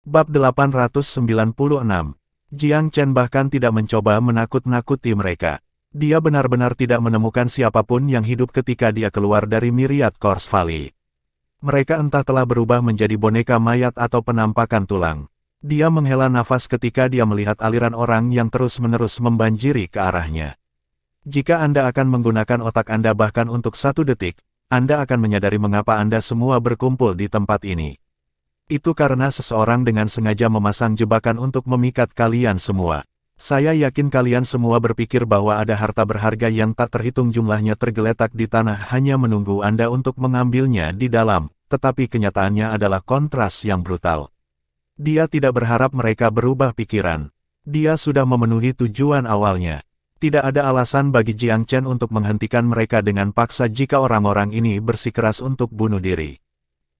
Bab 896. Jiang Chen bahkan tidak mencoba menakut-nakuti mereka. Dia benar-benar tidak menemukan siapapun yang hidup ketika dia keluar dari Myriad Course Valley. Mereka entah telah berubah menjadi boneka mayat atau penampakan tulang. Dia menghela nafas ketika dia melihat aliran orang yang terus-menerus membanjiri ke arahnya. Jika Anda akan menggunakan otak Anda bahkan untuk 1 detik, Anda akan menyadari mengapa Anda semua berkumpul di tempat ini. Itu karena seseorang dengan sengaja memasang jebakan untuk memikat kalian semua. Saya yakin kalian semua berpikir bahwa ada harta berharga yang tak terhitung jumlahnya tergeletak di tanah hanya menunggu Anda untuk mengambilnya di dalam, tetapi kenyataannya adalah kontras yang brutal. Dia tidak berharap mereka berubah pikiran. Dia sudah memenuhi tujuan awalnya. Tidak ada alasan bagi Jiang Chen untuk menghentikan mereka dengan paksa jika orang-orang ini bersikeras untuk bunuh diri.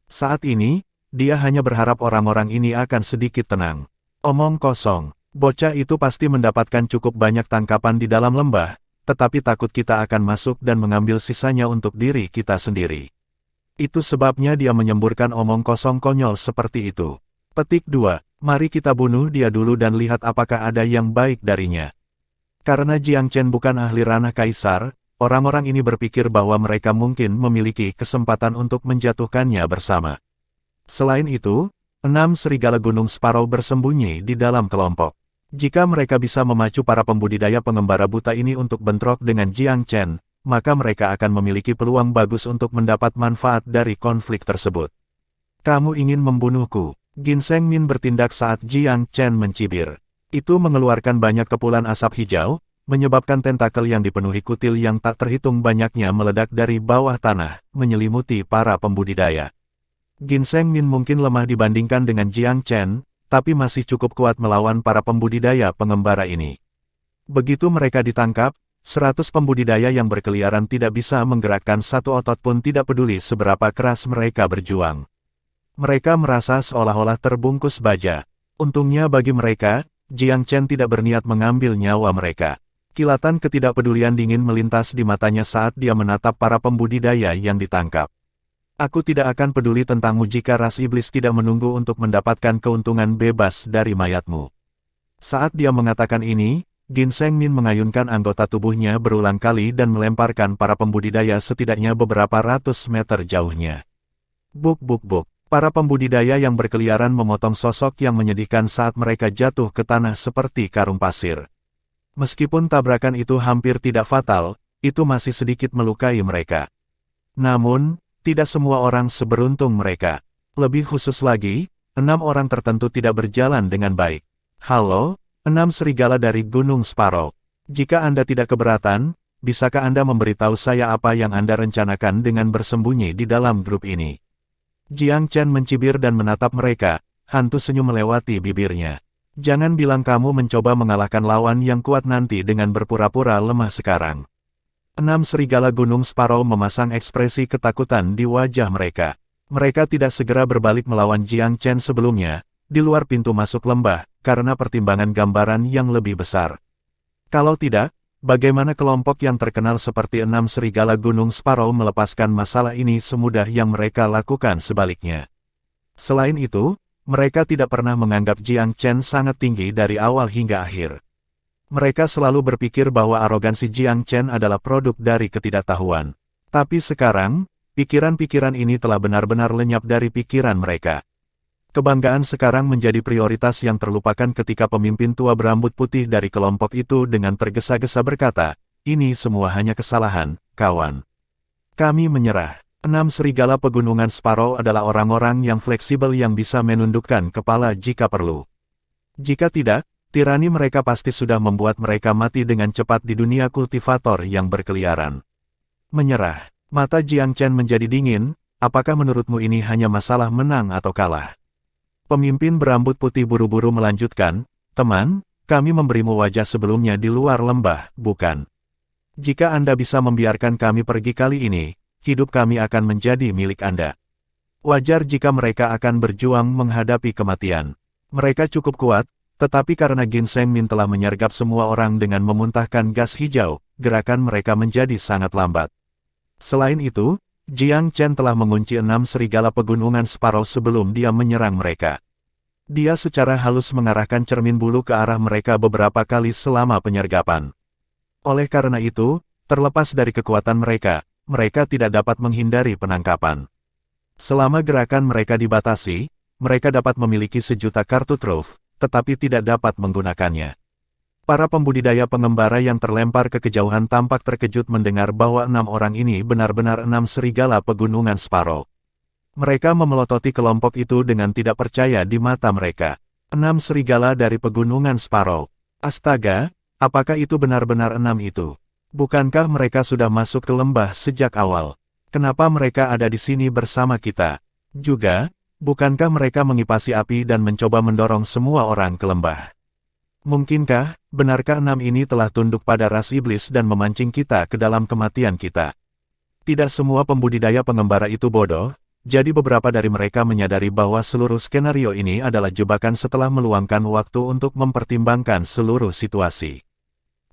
Saat ini, dia hanya berharap orang-orang ini akan sedikit tenang. Omong kosong, bocah itu pasti mendapatkan cukup banyak tangkapan di dalam lembah, tetapi takut kita akan masuk dan mengambil sisanya untuk diri kita sendiri. Itu sebabnya dia menyemburkan omong kosong konyol seperti itu. Petik 2. Mari kita bunuh dia dulu dan lihat apakah ada yang baik darinya. Karena Jiang Chen bukan ahli ranah kaisar, orang-orang ini berpikir bahwa mereka mungkin memiliki kesempatan untuk menjatuhkannya bersama. Selain itu, 6 serigala gunung Sparrow bersembunyi di dalam kelompok. Jika mereka bisa memacu para pembudidaya pengembara buta ini untuk bentrok dengan Jiang Chen, maka mereka akan memiliki peluang bagus untuk mendapat manfaat dari konflik tersebut. Kamu ingin membunuhku? Ginseng Min bertindak saat Jiang Chen mencibir. Itu mengeluarkan banyak kepulan asap hijau, menyebabkan tentakel yang dipenuhi kutil yang tak terhitung banyaknya meledak dari bawah tanah, menyelimuti para pembudidaya. Ginseng Min mungkin lemah dibandingkan dengan Jiang Chen, tapi masih cukup kuat melawan para pembudidaya pengembara ini. Begitu mereka ditangkap, 100 pembudidaya yang berkeliaran tidak bisa menggerakkan satu otot pun tidak peduli seberapa keras mereka berjuang. Mereka merasa seolah-olah terbungkus baja. Untungnya bagi mereka, Jiang Chen tidak berniat mengambil nyawa mereka. Kilatan ketidakpedulian dingin melintas di matanya saat dia menatap para pembudidaya yang ditangkap. Aku tidak akan peduli tentangmu jika ras iblis tidak menunggu untuk mendapatkan keuntungan bebas dari mayatmu. Saat dia mengatakan ini, Ginseng Min mengayunkan anggota tubuhnya berulang kali dan melemparkan para pembudidaya setidaknya beberapa ratus meter jauhnya. Buk buk buk. Para pembudidaya yang berkeliaran memotong sosok yang menyedihkan saat mereka jatuh ke tanah seperti karung pasir. Meskipun tabrakan itu hampir tidak fatal, itu masih sedikit melukai mereka. Namun, tidak semua orang seberuntung mereka. Lebih khusus lagi, 6 orang tertentu tidak berjalan dengan baik. Halo, 6 serigala dari Gunung Sparrow. Jika Anda tidak keberatan, bisakah Anda memberitahu saya apa yang Anda rencanakan dengan bersembunyi di dalam grup ini? Jiang Chen mencibir dan menatap mereka, hantu senyum melewati bibirnya. Jangan bilang kamu mencoba mengalahkan lawan yang kuat nanti dengan berpura-pura lemah sekarang. 6 serigala Gunung Sparrow memasang ekspresi ketakutan di wajah mereka. Mereka tidak segera berbalik melawan Jiang Chen sebelumnya, di luar pintu masuk lembah, karena pertimbangan gambaran yang lebih besar. Kalau tidak, bagaimana kelompok yang terkenal seperti 6 serigala Gunung Sparrow melepaskan masalah ini semudah yang mereka lakukan sebaliknya? Selain itu, mereka tidak pernah menganggap Jiang Chen sangat tinggi dari awal hingga akhir. Mereka selalu berpikir bahwa arogansi Jiang Chen adalah produk dari ketidaktahuan. Tapi sekarang, pikiran-pikiran ini telah benar-benar lenyap dari pikiran mereka. Kebanggaan sekarang menjadi prioritas yang terlupakan ketika pemimpin tua berambut putih dari kelompok itu dengan tergesa-gesa berkata, "Ini semua hanya kesalahan, kawan. Kami menyerah." 6 serigala pegunungan Sparrow adalah orang-orang yang fleksibel yang bisa menundukkan kepala jika perlu. Jika tidak, tirani mereka pasti sudah membuat mereka mati dengan cepat di dunia kultivator yang berkeliaran. Menyerah. Mata Jiang Chen menjadi dingin, apakah menurutmu ini hanya masalah menang atau kalah? Pemimpin berambut putih buru-buru melanjutkan, teman, kami memberimu wajah sebelumnya di luar lembah, bukan? Jika Anda bisa membiarkan kami pergi kali ini, hidup kami akan menjadi milik Anda. Wajar jika mereka akan berjuang menghadapi kematian. Mereka cukup kuat, tetapi karena Ginseng Min telah menyergap semua orang dengan memuntahkan gas hijau, gerakan mereka menjadi sangat lambat. Selain itu, Jiang Chen telah mengunci 6 serigala pegunungan Sparrow sebelum dia menyerang mereka. Dia secara halus mengarahkan cermin bulu ke arah mereka beberapa kali selama penyergapan. Oleh karena itu, terlepas dari kekuatan mereka, mereka tidak dapat menghindari penangkapan. Selama gerakan mereka dibatasi, mereka dapat memiliki sejuta kartu truf, tetapi tidak dapat menggunakannya. Para pembudidaya pengembara yang terlempar ke kejauhan tampak terkejut mendengar bahwa 6 orang ini benar-benar 6 serigala pegunungan Sparrow. Mereka memelototi kelompok itu dengan tidak percaya di mata mereka. 6 serigala dari pegunungan Sparrow. Astaga, apakah itu benar-benar 6 itu? Bukankah mereka sudah masuk ke lembah sejak awal? Kenapa mereka ada di sini bersama kita? Juga, bukankah mereka mengipasi api dan mencoba mendorong semua orang ke lembah? Mungkinkah, benarkah 6 ini telah tunduk pada ras iblis dan memancing kita ke dalam kematian kita? Tidak semua pembudidaya pengembara itu bodoh, jadi beberapa dari mereka menyadari bahwa seluruh skenario ini adalah jebakan setelah meluangkan waktu untuk mempertimbangkan seluruh situasi.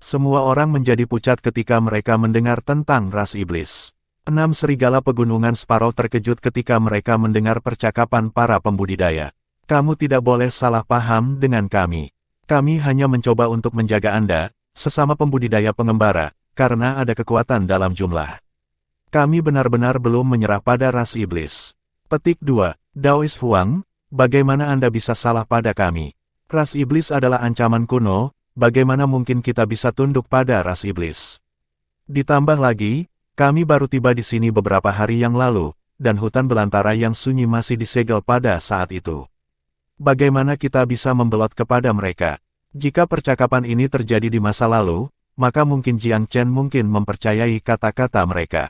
Semua orang menjadi pucat ketika mereka mendengar tentang ras iblis. 6 serigala pegunungan Sparrow terkejut ketika mereka mendengar percakapan para pembudidaya. Kamu tidak boleh salah paham dengan kami. Kami hanya mencoba untuk menjaga Anda, sesama pembudidaya pengembara, karena ada kekuatan dalam jumlah. Kami benar-benar belum menyerah pada ras iblis. Petik 2. Daois Huang, bagaimana Anda bisa salah pada kami? Ras iblis adalah ancaman kuno, bagaimana mungkin kita bisa tunduk pada ras iblis? Ditambah lagi, kami baru tiba di sini beberapa hari yang lalu, dan hutan belantara yang sunyi masih disegel pada saat itu. Bagaimana kita bisa membelot kepada mereka? Jika percakapan ini terjadi di masa lalu, maka mungkin Jiang Chen mungkin mempercayai kata-kata mereka.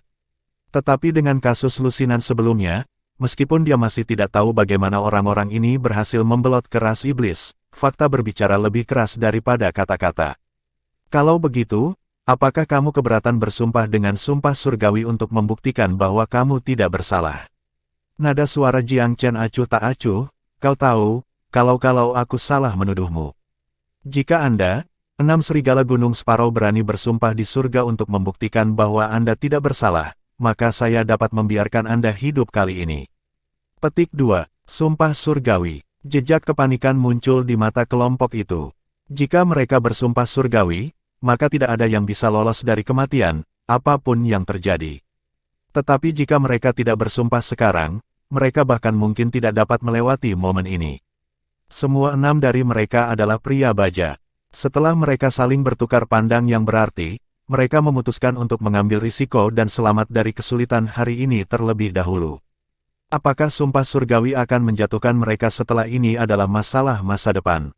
Tetapi dengan kasus lusinan sebelumnya, meskipun dia masih tidak tahu bagaimana orang-orang ini berhasil membelot ke ras iblis, fakta berbicara lebih keras daripada kata-kata. Kalau begitu, apakah kamu keberatan bersumpah dengan sumpah surgawi untuk membuktikan bahwa kamu tidak bersalah? Nada suara Jiang Chen acuh tak acuh. Kau tahu, kalau aku salah menuduhmu. Jika Anda, 6 serigala gunung Sparrow berani bersumpah di surga untuk membuktikan bahwa Anda tidak bersalah, maka saya dapat membiarkan Anda hidup kali ini. Petik 2. Sumpah surgawi. Jejak kepanikan muncul di mata kelompok itu. Jika mereka bersumpah surgawi, maka tidak ada yang bisa lolos dari kematian, apapun yang terjadi. Tetapi jika mereka tidak bersumpah sekarang, mereka bahkan mungkin tidak dapat melewati momen ini. Semua 6 dari mereka adalah pria baja. Setelah mereka saling bertukar pandang yang berarti, mereka memutuskan untuk mengambil risiko dan selamat dari kesulitan hari ini terlebih dahulu. Apakah sumpah surgawi akan menjatuhkan mereka setelah ini adalah masalah masa depan?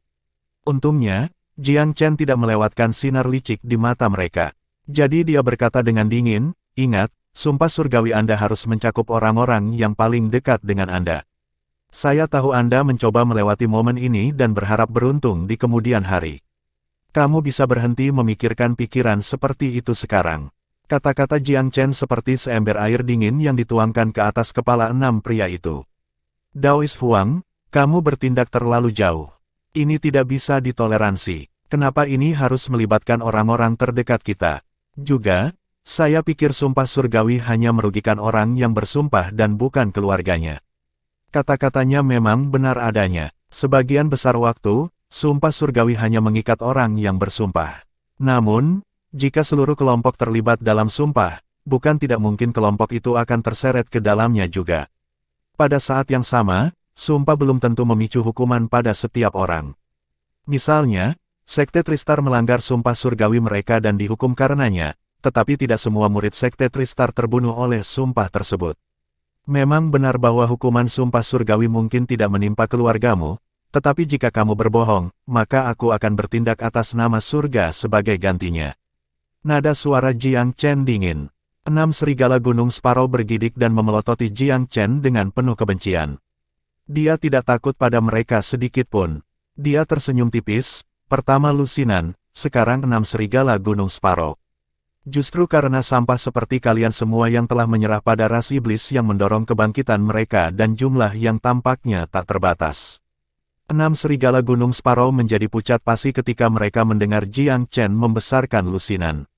Untungnya, Jiang Chen tidak melewatkan sinar licik di mata mereka. Jadi dia berkata dengan dingin, ingat, sumpah surgawi Anda harus mencakup orang-orang yang paling dekat dengan Anda. Saya tahu Anda mencoba melewati momen ini dan berharap beruntung di kemudian hari. Kamu bisa berhenti memikirkan pikiran seperti itu sekarang. Kata-kata Jiang Chen seperti seember air dingin yang dituangkan ke atas kepala 6 pria itu. Daois Huang, kamu bertindak terlalu jauh. Ini tidak bisa ditoleransi. Kenapa ini harus melibatkan orang-orang terdekat kita? Juga, saya pikir sumpah surgawi hanya merugikan orang yang bersumpah dan bukan keluarganya. Kata-katanya memang benar adanya. Sebagian besar waktu, sumpah surgawi hanya mengikat orang yang bersumpah. Namun, jika seluruh kelompok terlibat dalam sumpah, bukan tidak mungkin kelompok itu akan terseret ke dalamnya juga. Pada saat yang sama, sumpah belum tentu memicu hukuman pada setiap orang. Misalnya, Sekte Tristar melanggar sumpah surgawi mereka dan dihukum karenanya, tetapi tidak semua murid Sekte Tristar terbunuh oleh sumpah tersebut. Memang benar bahwa hukuman sumpah surgawi mungkin tidak menimpa keluargamu, tetapi jika kamu berbohong, maka aku akan bertindak atas nama surga sebagai gantinya. Nada suara Jiang Chen dingin. 6 serigala gunung Sparrow bergidik dan memelototi Jiang Chen dengan penuh kebencian. Dia tidak takut pada mereka sedikit pun. Dia tersenyum tipis, pertama lusinan, sekarang 6 serigala gunung Sparrow. Justru karena sampah seperti kalian semua yang telah menyerah pada ras iblis yang mendorong kebangkitan mereka dan jumlah yang tampaknya tak terbatas. 6 serigala gunung Sparrow menjadi pucat pasi ketika mereka mendengar Jiang Chen membesarkan lusinan.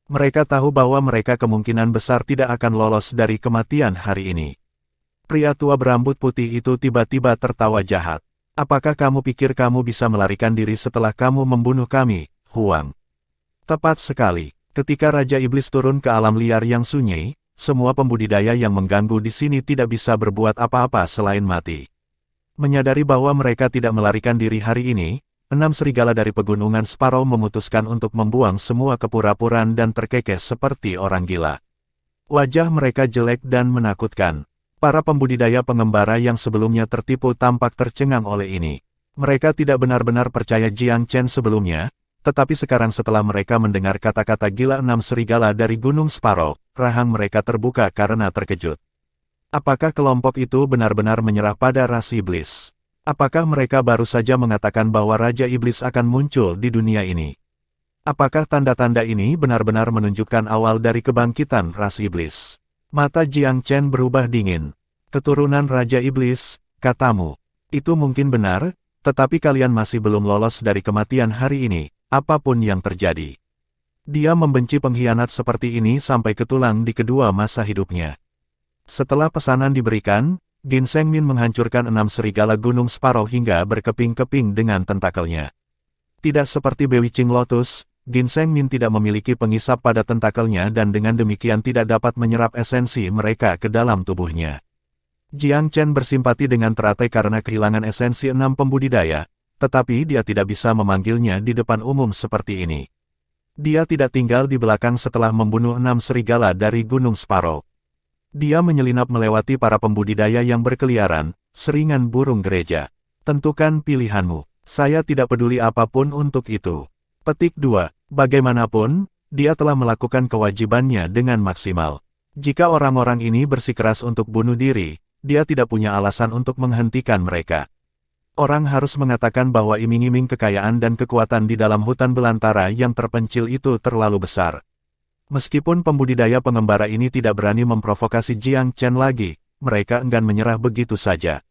Mereka tahu bahwa mereka kemungkinan besar tidak akan lolos dari kematian hari ini. Pria tua berambut putih itu tiba-tiba tertawa jahat. Apakah kamu pikir kamu bisa melarikan diri setelah kamu membunuh kami, Huang? Tepat sekali. Ketika Raja Iblis turun ke alam liar yang sunyi, semua pembudidaya yang mengganggu di sini tidak bisa berbuat apa-apa selain mati. Menyadari bahwa mereka tidak melarikan diri hari ini, 6 serigala dari pegunungan Sparrow memutuskan untuk membuang semua kepura-puraan dan terkekeh seperti orang gila. Wajah mereka jelek dan menakutkan. Para pembudidaya pengembara yang sebelumnya tertipu tampak tercengang oleh ini. Mereka tidak benar-benar percaya Jiang Chen sebelumnya, tetapi sekarang setelah mereka mendengar kata-kata gila 6 serigala dari Gunung Sparrow, rahang mereka terbuka karena terkejut. Apakah kelompok itu benar-benar menyerah pada ras iblis? Apakah mereka baru saja mengatakan bahwa Raja Iblis akan muncul di dunia ini? Apakah tanda-tanda ini benar-benar menunjukkan awal dari kebangkitan ras iblis? Mata Jiang Chen berubah dingin. Keturunan Raja Iblis, katamu. Itu mungkin benar, tetapi kalian masih belum lolos dari kematian hari ini, apapun yang terjadi. Dia membenci pengkhianat seperti ini sampai ke tulang di kedua masa hidupnya. Setelah pesanan diberikan, Ginseng Min menghancurkan 6 serigala Gunung Sparrow hingga berkeping-keping dengan tentakelnya. Tidak seperti Bewitching Lotus, Ginseng Min tidak memiliki pengisap pada tentakelnya dan dengan demikian tidak dapat menyerap esensi mereka ke dalam tubuhnya. Jiang Chen bersimpati dengan teratai karena kehilangan esensi 6 pembudidaya, tetapi dia tidak bisa memanggilnya di depan umum seperti ini. Dia tidak tinggal di belakang setelah membunuh 6 serigala dari Gunung Sparrow. Dia menyelinap melewati para pembudidaya yang berkeliaran, seringan burung gereja. Tentukan pilihanmu. Saya tidak peduli apapun untuk itu. Petik 2. Bagaimanapun, dia telah melakukan kewajibannya dengan maksimal. Jika orang-orang ini bersikeras untuk bunuh diri, dia tidak punya alasan untuk menghentikan mereka. Orang harus mengatakan bahwa iming-iming kekayaan dan kekuatan di dalam hutan belantara yang terpencil itu terlalu besar. Meskipun pembudidaya pengembara ini tidak berani memprovokasi Jiang Chen lagi, mereka enggan menyerah begitu saja.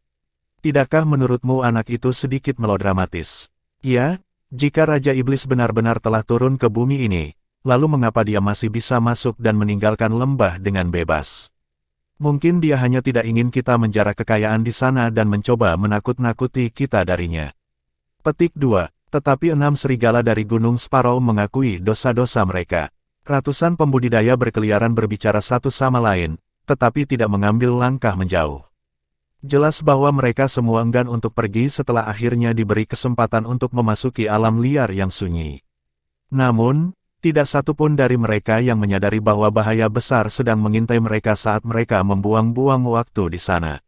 Tidakkah menurutmu anak itu sedikit melodramatis? Ya, jika Raja Iblis benar-benar telah turun ke bumi ini, lalu mengapa dia masih bisa masuk dan meninggalkan lembah dengan bebas? Mungkin dia hanya tidak ingin kita menjarah kekayaan di sana dan mencoba menakut-nakuti kita darinya. Petik 2. Tetapi 6 serigala dari Gunung Sparrow mengakui dosa-dosa mereka. Ratusan pembudidaya berkeliaran berbicara satu sama lain, tetapi tidak mengambil langkah menjauh. Jelas bahwa mereka semua enggan untuk pergi setelah akhirnya diberi kesempatan untuk memasuki alam liar yang sunyi. Namun, tidak satu pun dari mereka yang menyadari bahwa bahaya besar sedang mengintai mereka saat mereka membuang-buang waktu di sana.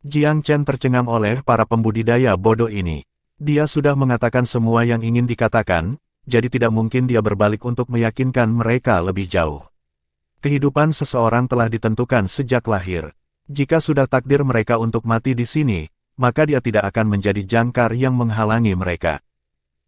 Jiang Chen tercengang oleh para pembudidaya bodoh ini. Dia sudah mengatakan semua yang ingin dikatakan, jadi tidak mungkin dia berbalik untuk meyakinkan mereka lebih jauh. Kehidupan seseorang telah ditentukan sejak lahir. Jika sudah takdir mereka untuk mati di sini, maka dia tidak akan menjadi jangkar yang menghalangi mereka.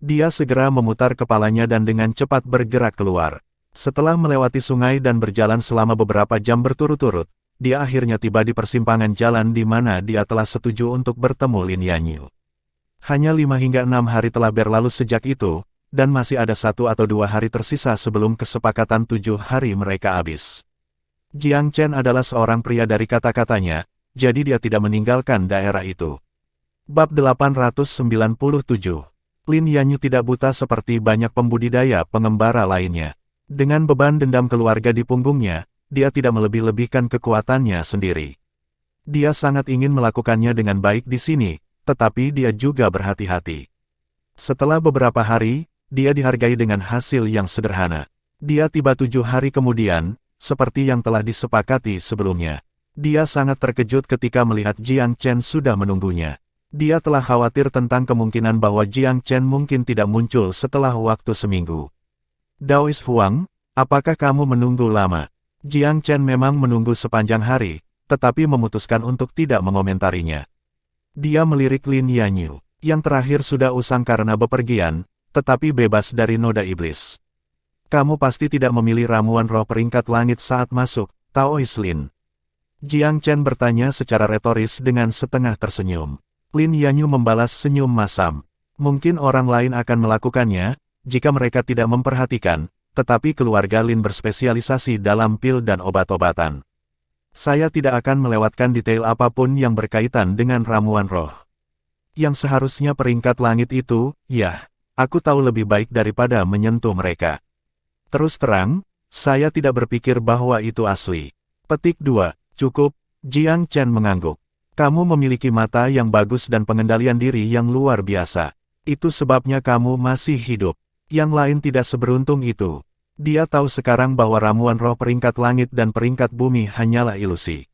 Dia segera memutar kepalanya dan dengan cepat bergerak keluar. Setelah melewati sungai dan berjalan selama beberapa jam berturut-turut, dia akhirnya tiba di persimpangan jalan di mana dia telah setuju untuk bertemu Lin Yanyu. Hanya 5 hingga 6 hari telah berlalu sejak itu, dan masih ada 1 atau 2 hari tersisa sebelum kesepakatan 7 hari mereka habis. Jiang Chen adalah seorang pria dari kata-katanya, jadi dia tidak meninggalkan daerah itu. Bab 897. Lin Yanyu tidak buta seperti banyak pembudidaya pengembara lainnya. Dengan beban dendam keluarga di punggungnya, dia tidak melebih-lebihkan kekuatannya sendiri. Dia sangat ingin melakukannya dengan baik di sini, tetapi dia juga berhati-hati. Setelah beberapa hari, dia dihargai dengan hasil yang sederhana. Dia tiba 7 hari kemudian, seperti yang telah disepakati sebelumnya. Dia sangat terkejut ketika melihat Jiang Chen sudah menunggunya. Dia telah khawatir tentang kemungkinan bahwa Jiang Chen mungkin tidak muncul setelah waktu seminggu. Daois Huang, apakah kamu menunggu lama? Jiang Chen memang menunggu sepanjang hari, tetapi memutuskan untuk tidak mengomentarinya. Dia melirik Lin Yanyu, yang terakhir sudah usang karena bepergian, tetapi bebas dari noda iblis. Kamu pasti tidak memilih ramuan roh peringkat langit saat masuk, Taois Lin. Jiang Chen bertanya secara retoris dengan setengah tersenyum. Lin Yanyu membalas senyum masam. Mungkin orang lain akan melakukannya, jika mereka tidak memperhatikan, tetapi keluarga Lin berspesialisasi dalam pil dan obat-obatan. Saya tidak akan melewatkan detail apapun yang berkaitan dengan ramuan roh. Yang seharusnya peringkat langit itu, ya, aku tahu lebih baik daripada menyentuh mereka. Terus terang, saya tidak berpikir bahwa itu asli. Petik 2. Cukup, Jiang Chen mengangguk. Kamu memiliki mata yang bagus dan pengendalian diri yang luar biasa. Itu sebabnya kamu masih hidup. Yang lain tidak seberuntung itu. Dia tahu sekarang bahwa ramuan roh peringkat langit dan peringkat bumi hanyalah ilusi.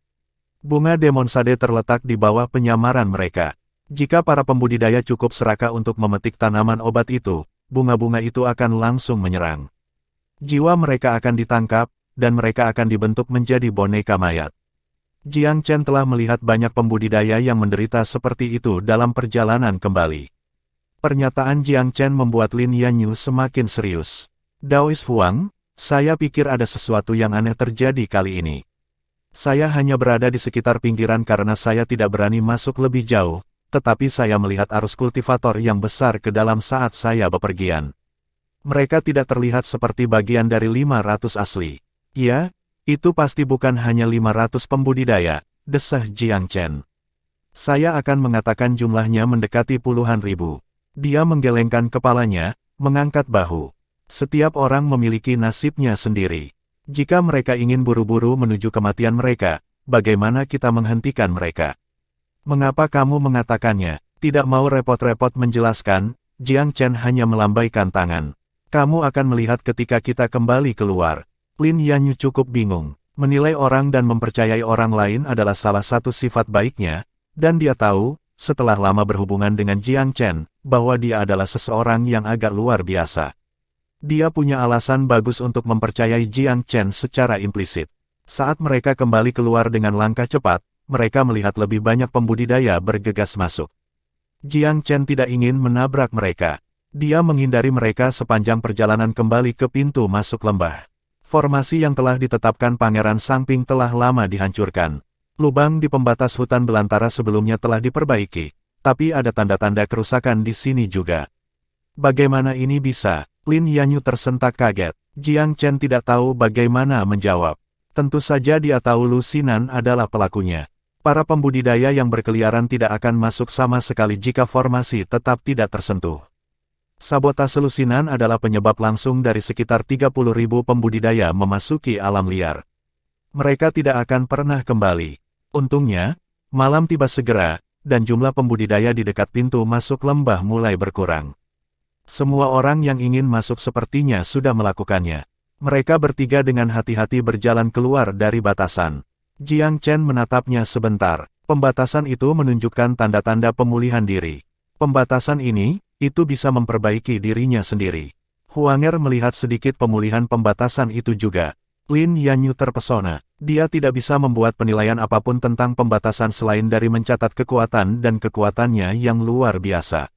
Bunga Demon Sade terletak di bawah penyamaran mereka. Jika para pembudidaya cukup serakah untuk memetik tanaman obat itu, bunga-bunga itu akan langsung menyerang. Jiwa mereka akan ditangkap, dan mereka akan dibentuk menjadi boneka mayat. Jiang Chen telah melihat banyak pembudidaya yang menderita seperti itu dalam perjalanan kembali. Pernyataan Jiang Chen membuat Lin Yanyu semakin serius. Daois Huang, saya pikir ada sesuatu yang aneh terjadi kali ini. Saya hanya berada di sekitar pinggiran karena saya tidak berani masuk lebih jauh, tetapi saya melihat arus kultivator yang besar ke dalam saat saya bepergian. Mereka tidak terlihat seperti bagian dari 500 asli. Ya, itu pasti bukan hanya 500 pembudidaya, desah Jiang Chen. Saya akan mengatakan jumlahnya mendekati puluhan ribu. Dia menggelengkan kepalanya, mengangkat bahu. Setiap orang memiliki nasibnya sendiri. Jika mereka ingin buru-buru menuju kematian mereka, bagaimana kita menghentikan mereka? Mengapa kamu mengatakannya? Tidak mau repot-repot menjelaskan, Jiang Chen hanya melambaikan tangan. Kamu akan melihat ketika kita kembali keluar. Lin Yanyu cukup bingung. Menilai orang dan mempercayai orang lain adalah salah satu sifat baiknya, dan dia tahu, setelah lama berhubungan dengan Jiang Chen, bahwa dia adalah seseorang yang agak luar biasa. Dia punya alasan bagus untuk mempercayai Jiang Chen secara implisit. Saat mereka kembali keluar dengan langkah cepat, mereka melihat lebih banyak pembudidaya bergegas masuk. Jiang Chen tidak ingin menabrak mereka. Dia menghindari mereka sepanjang perjalanan kembali ke pintu masuk lembah. Formasi yang telah ditetapkan Pangeran Sangping telah lama dihancurkan. Lubang di pembatas hutan belantara sebelumnya telah diperbaiki, tapi ada tanda-tanda kerusakan di sini juga. Bagaimana ini bisa? Lin Yanyu tersentak kaget. Jiang Chen tidak tahu bagaimana menjawab. Tentu saja dia tahu Lu Xinan adalah pelakunya. Para pembudidaya yang berkeliaran tidak akan masuk sama sekali jika formasi tetap tidak tersentuh. Sabotase Lu Xinan adalah penyebab langsung dari sekitar 30.000 pembudidaya memasuki alam liar. Mereka tidak akan pernah kembali. Untungnya, malam tiba segera, dan jumlah pembudidaya di dekat pintu masuk lembah mulai berkurang. Semua orang yang ingin masuk sepertinya sudah melakukannya. Mereka bertiga dengan hati-hati berjalan keluar dari batasan. Jiang Chen menatapnya sebentar. Pembatasan itu menunjukkan tanda-tanda pemulihan diri. Pembatasan ini, itu bisa memperbaiki dirinya sendiri. Huanger melihat sedikit pemulihan pembatasan itu juga. Lin Yanyu terpesona. Dia tidak bisa membuat penilaian apapun tentang pembatasan selain dari mencatat kekuatan dan kekuatannya yang luar biasa.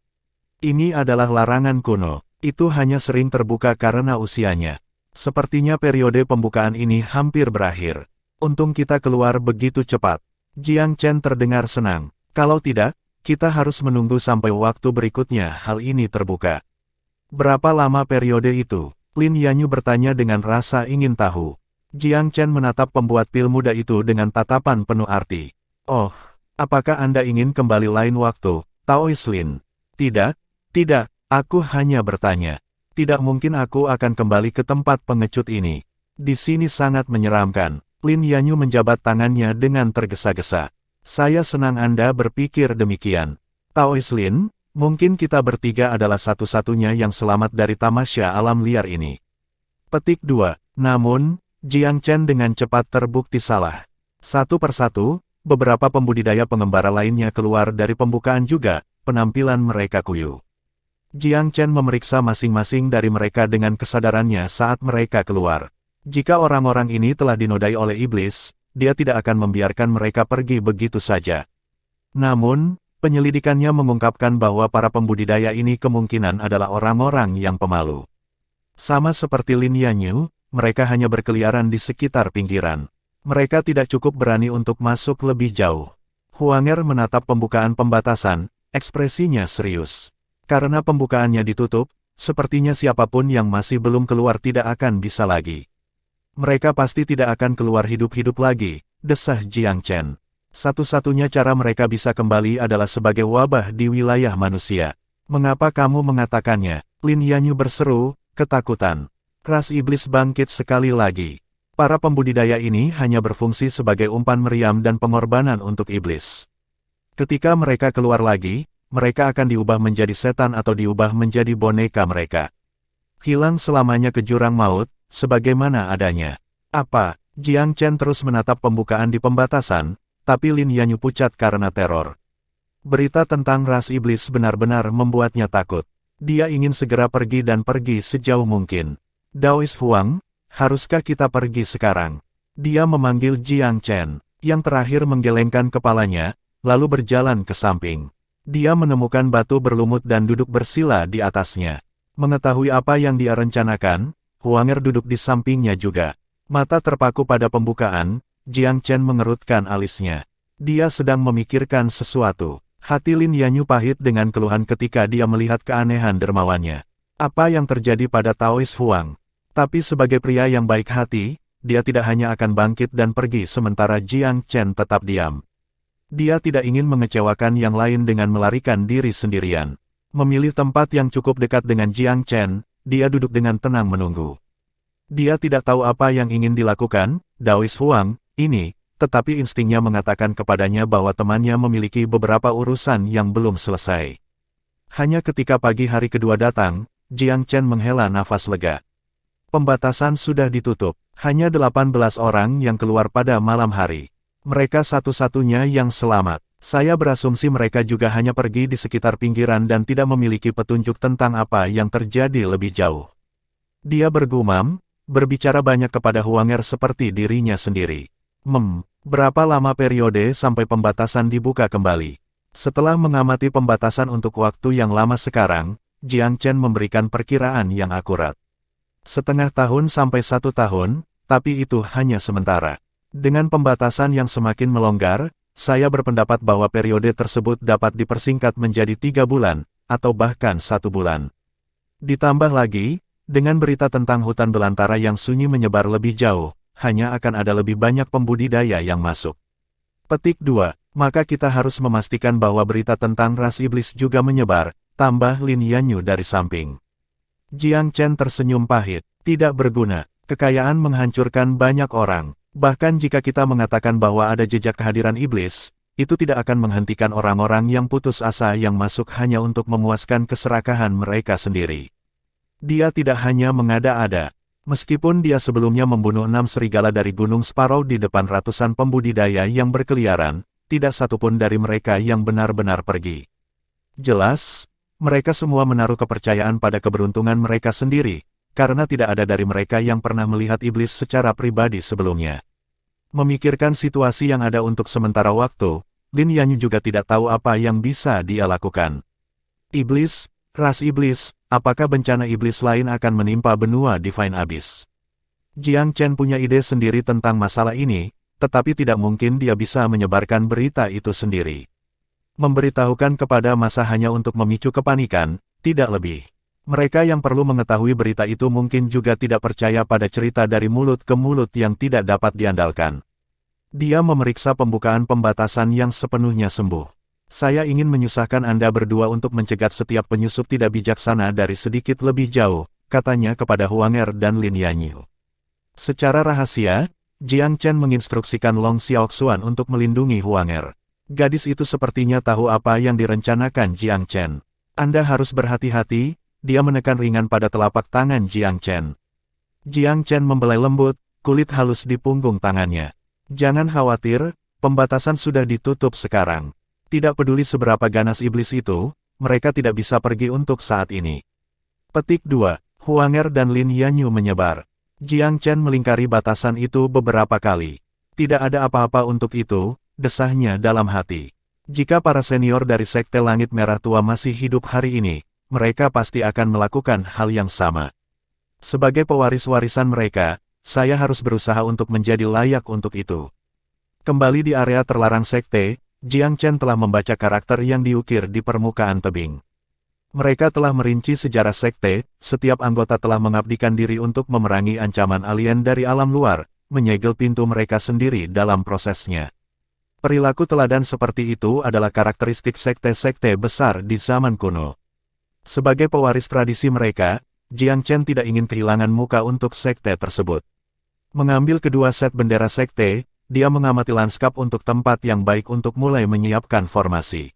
Ini adalah larangan kuno. Itu hanya sering terbuka karena usianya. Sepertinya periode pembukaan ini hampir berakhir. Untung kita keluar begitu cepat. Jiang Chen terdengar senang. Kalau tidak, kita harus menunggu sampai waktu berikutnya hal ini terbuka. Berapa lama periode itu? Lin Yanyu bertanya dengan rasa ingin tahu. Jiang Chen menatap pembuat pil muda itu dengan tatapan penuh arti. Oh, apakah Anda ingin kembali lain waktu, Taois Lin? Tidak, tidak, aku hanya bertanya. Tidak mungkin aku akan kembali ke tempat pengecut ini. Di sini sangat menyeramkan. Lin Yanyu menjabat tangannya dengan tergesa-gesa. Saya senang Anda berpikir demikian. Taois Lin, mungkin kita bertiga adalah satu-satunya yang selamat dari tamasya alam liar ini. Petik 2. Namun, Jiang Chen dengan cepat terbukti salah. Satu persatu, beberapa pembudidaya pengembara lainnya keluar dari pembukaan juga, penampilan mereka kuyu. Jiang Chen memeriksa masing-masing dari mereka dengan kesadarannya saat mereka keluar. Jika orang-orang ini telah dinodai oleh iblis, dia tidak akan membiarkan mereka pergi begitu saja. Namun, penyelidikannya mengungkapkan bahwa para pembudidaya ini kemungkinan adalah orang-orang yang pemalu. Sama seperti Lin Yanyu, mereka hanya berkeliaran di sekitar pinggiran. Mereka tidak cukup berani untuk masuk lebih jauh. Huanger menatap pembukaan pembatasan, ekspresinya serius. Karena pembukaannya ditutup, sepertinya siapapun yang masih belum keluar tidak akan bisa lagi. Mereka pasti tidak akan keluar hidup-hidup lagi, desah Jiang Chen. Satu-satunya cara mereka bisa kembali adalah sebagai wabah di wilayah manusia. Mengapa kamu mengatakannya? Lin Yanyu berseru, ketakutan. Ras iblis bangkit sekali lagi. Para pembudidaya ini hanya berfungsi sebagai umpan meriam dan pengorbanan untuk iblis. Ketika mereka keluar lagi, mereka akan diubah menjadi setan atau diubah menjadi boneka mereka. Hilang selamanya ke jurang maut, sebagaimana adanya. Apa? Jiang Chen terus menatap pembukaan di pembatasan, tapi Lin Yanyu pucat karena teror. Berita tentang ras iblis benar-benar membuatnya takut. Dia ingin segera pergi dan pergi sejauh mungkin. Daois Huang, haruskah kita pergi sekarang? Dia memanggil Jiang Chen, yang terakhir menggelengkan kepalanya, lalu berjalan ke samping. Dia menemukan batu berlumut dan duduk bersila di atasnya. Mengetahui apa yang dia rencanakan, Huanger duduk di sampingnya juga. Mata terpaku pada pembukaan, Jiang Chen mengerutkan alisnya. Dia sedang memikirkan sesuatu. Hati Lin Yanyu pahit dengan keluhan ketika dia melihat keanehan dermawannya. Apa yang terjadi pada Taois Huang? Tapi sebagai pria yang baik hati, dia tidak hanya akan bangkit dan pergi sementara Jiang Chen tetap diam. Dia tidak ingin mengecewakan yang lain dengan melarikan diri sendirian. Memilih tempat yang cukup dekat dengan Jiang Chen, dia duduk dengan tenang menunggu. Dia tidak tahu apa yang ingin dilakukan, Daois Huang, ini, tetapi instingnya mengatakan kepadanya bahwa temannya memiliki beberapa urusan yang belum selesai. Hanya ketika pagi hari kedua datang, Jiang Chen menghela nafas lega. Pembatasan sudah ditutup, hanya 18 orang yang keluar pada malam hari. Mereka satu-satunya yang selamat. Saya berasumsi mereka juga hanya pergi di sekitar pinggiran dan tidak memiliki petunjuk tentang apa yang terjadi lebih jauh. Dia bergumam, berbicara banyak kepada Huanger seperti dirinya sendiri. Berapa lama periode sampai pembatasan dibuka kembali? Setelah mengamati pembatasan untuk waktu yang lama sekarang, Jiang Chen memberikan perkiraan yang akurat. Setengah tahun sampai 1 tahun, tapi itu hanya sementara. Dengan pembatasan yang semakin melonggar, saya berpendapat bahwa periode tersebut dapat dipersingkat menjadi 3 bulan, atau bahkan 1 bulan. Ditambah lagi, dengan berita tentang hutan belantara yang sunyi menyebar lebih jauh, hanya akan ada lebih banyak pembudidaya yang masuk. Petik 2. Maka kita harus memastikan bahwa berita tentang ras iblis juga menyebar, tambah Lin Yanyu dari samping. Jiang Chen tersenyum pahit. Tidak berguna, kekayaan menghancurkan banyak orang. Bahkan jika kita mengatakan bahwa ada jejak kehadiran iblis, itu tidak akan menghentikan orang-orang yang putus asa yang masuk hanya untuk memuaskan keserakahan mereka sendiri. Dia tidak hanya mengada-ada. Meskipun dia sebelumnya membunuh 6 serigala dari Gunung Sparrow di depan ratusan pembudidaya yang berkeliaran, tidak satupun dari mereka yang benar-benar pergi. Jelas, mereka semua menaruh kepercayaan pada keberuntungan mereka sendiri, karena tidak ada dari mereka yang pernah melihat iblis secara pribadi sebelumnya. Memikirkan situasi yang ada untuk sementara waktu, Lin Yanyu juga tidak tahu apa yang bisa dia lakukan. Iblis, ras iblis, apakah bencana iblis lain akan menimpa benua Divine Abyss? Jiang Chen punya ide sendiri tentang masalah ini, tetapi tidak mungkin dia bisa menyebarkan berita itu sendiri. Memberitahukan kepada massa hanya untuk memicu kepanikan, tidak lebih. Mereka yang perlu mengetahui berita itu mungkin juga tidak percaya pada cerita dari mulut ke mulut yang tidak dapat diandalkan. Dia memeriksa pembukaan pembatasan yang sepenuhnya sembuh. Saya ingin menyusahkan Anda berdua untuk mencegat setiap penyusup tidak bijaksana dari sedikit lebih jauh, katanya kepada Huanger dan Lin Yanyu. Secara rahasia, Jiang Chen menginstruksikan Long Xiaoxuan untuk melindungi Huanger. Gadis itu sepertinya tahu apa yang direncanakan Jiang Chen. Anda harus berhati-hati. Dia menekan ringan pada telapak tangan Jiang Chen. Jiang Chen membelai lembut, kulit halus di punggung tangannya. Jangan khawatir, pembatasan sudah ditutup sekarang. Tidak peduli seberapa ganas iblis itu, mereka tidak bisa pergi untuk saat ini. Petik 2. Huanger dan Lin Yanyu menyebar. Jiang Chen melingkari batasan itu beberapa kali. Tidak ada apa-apa untuk itu, desahnya dalam hati. Jika para senior dari Sekte Langit Merah Tua masih hidup hari ini, mereka pasti akan melakukan hal yang sama. Sebagai pewaris warisan mereka, saya harus berusaha untuk menjadi layak untuk itu. Kembali di area terlarang sekte, Jiang Chen telah membaca karakter yang diukir di permukaan tebing. Mereka telah merinci sejarah sekte, setiap anggota telah mengabdikan diri untuk memerangi ancaman alien dari alam luar, menyegel pintu mereka sendiri dalam prosesnya. Perilaku teladan seperti itu adalah karakteristik sekte-sekte besar di zaman kuno. Sebagai pewaris tradisi mereka, Jiang Chen tidak ingin kehilangan muka untuk sekte tersebut. Mengambil kedua set bendera sekte, dia mengamati lanskap untuk tempat yang baik untuk mulai menyiapkan formasi.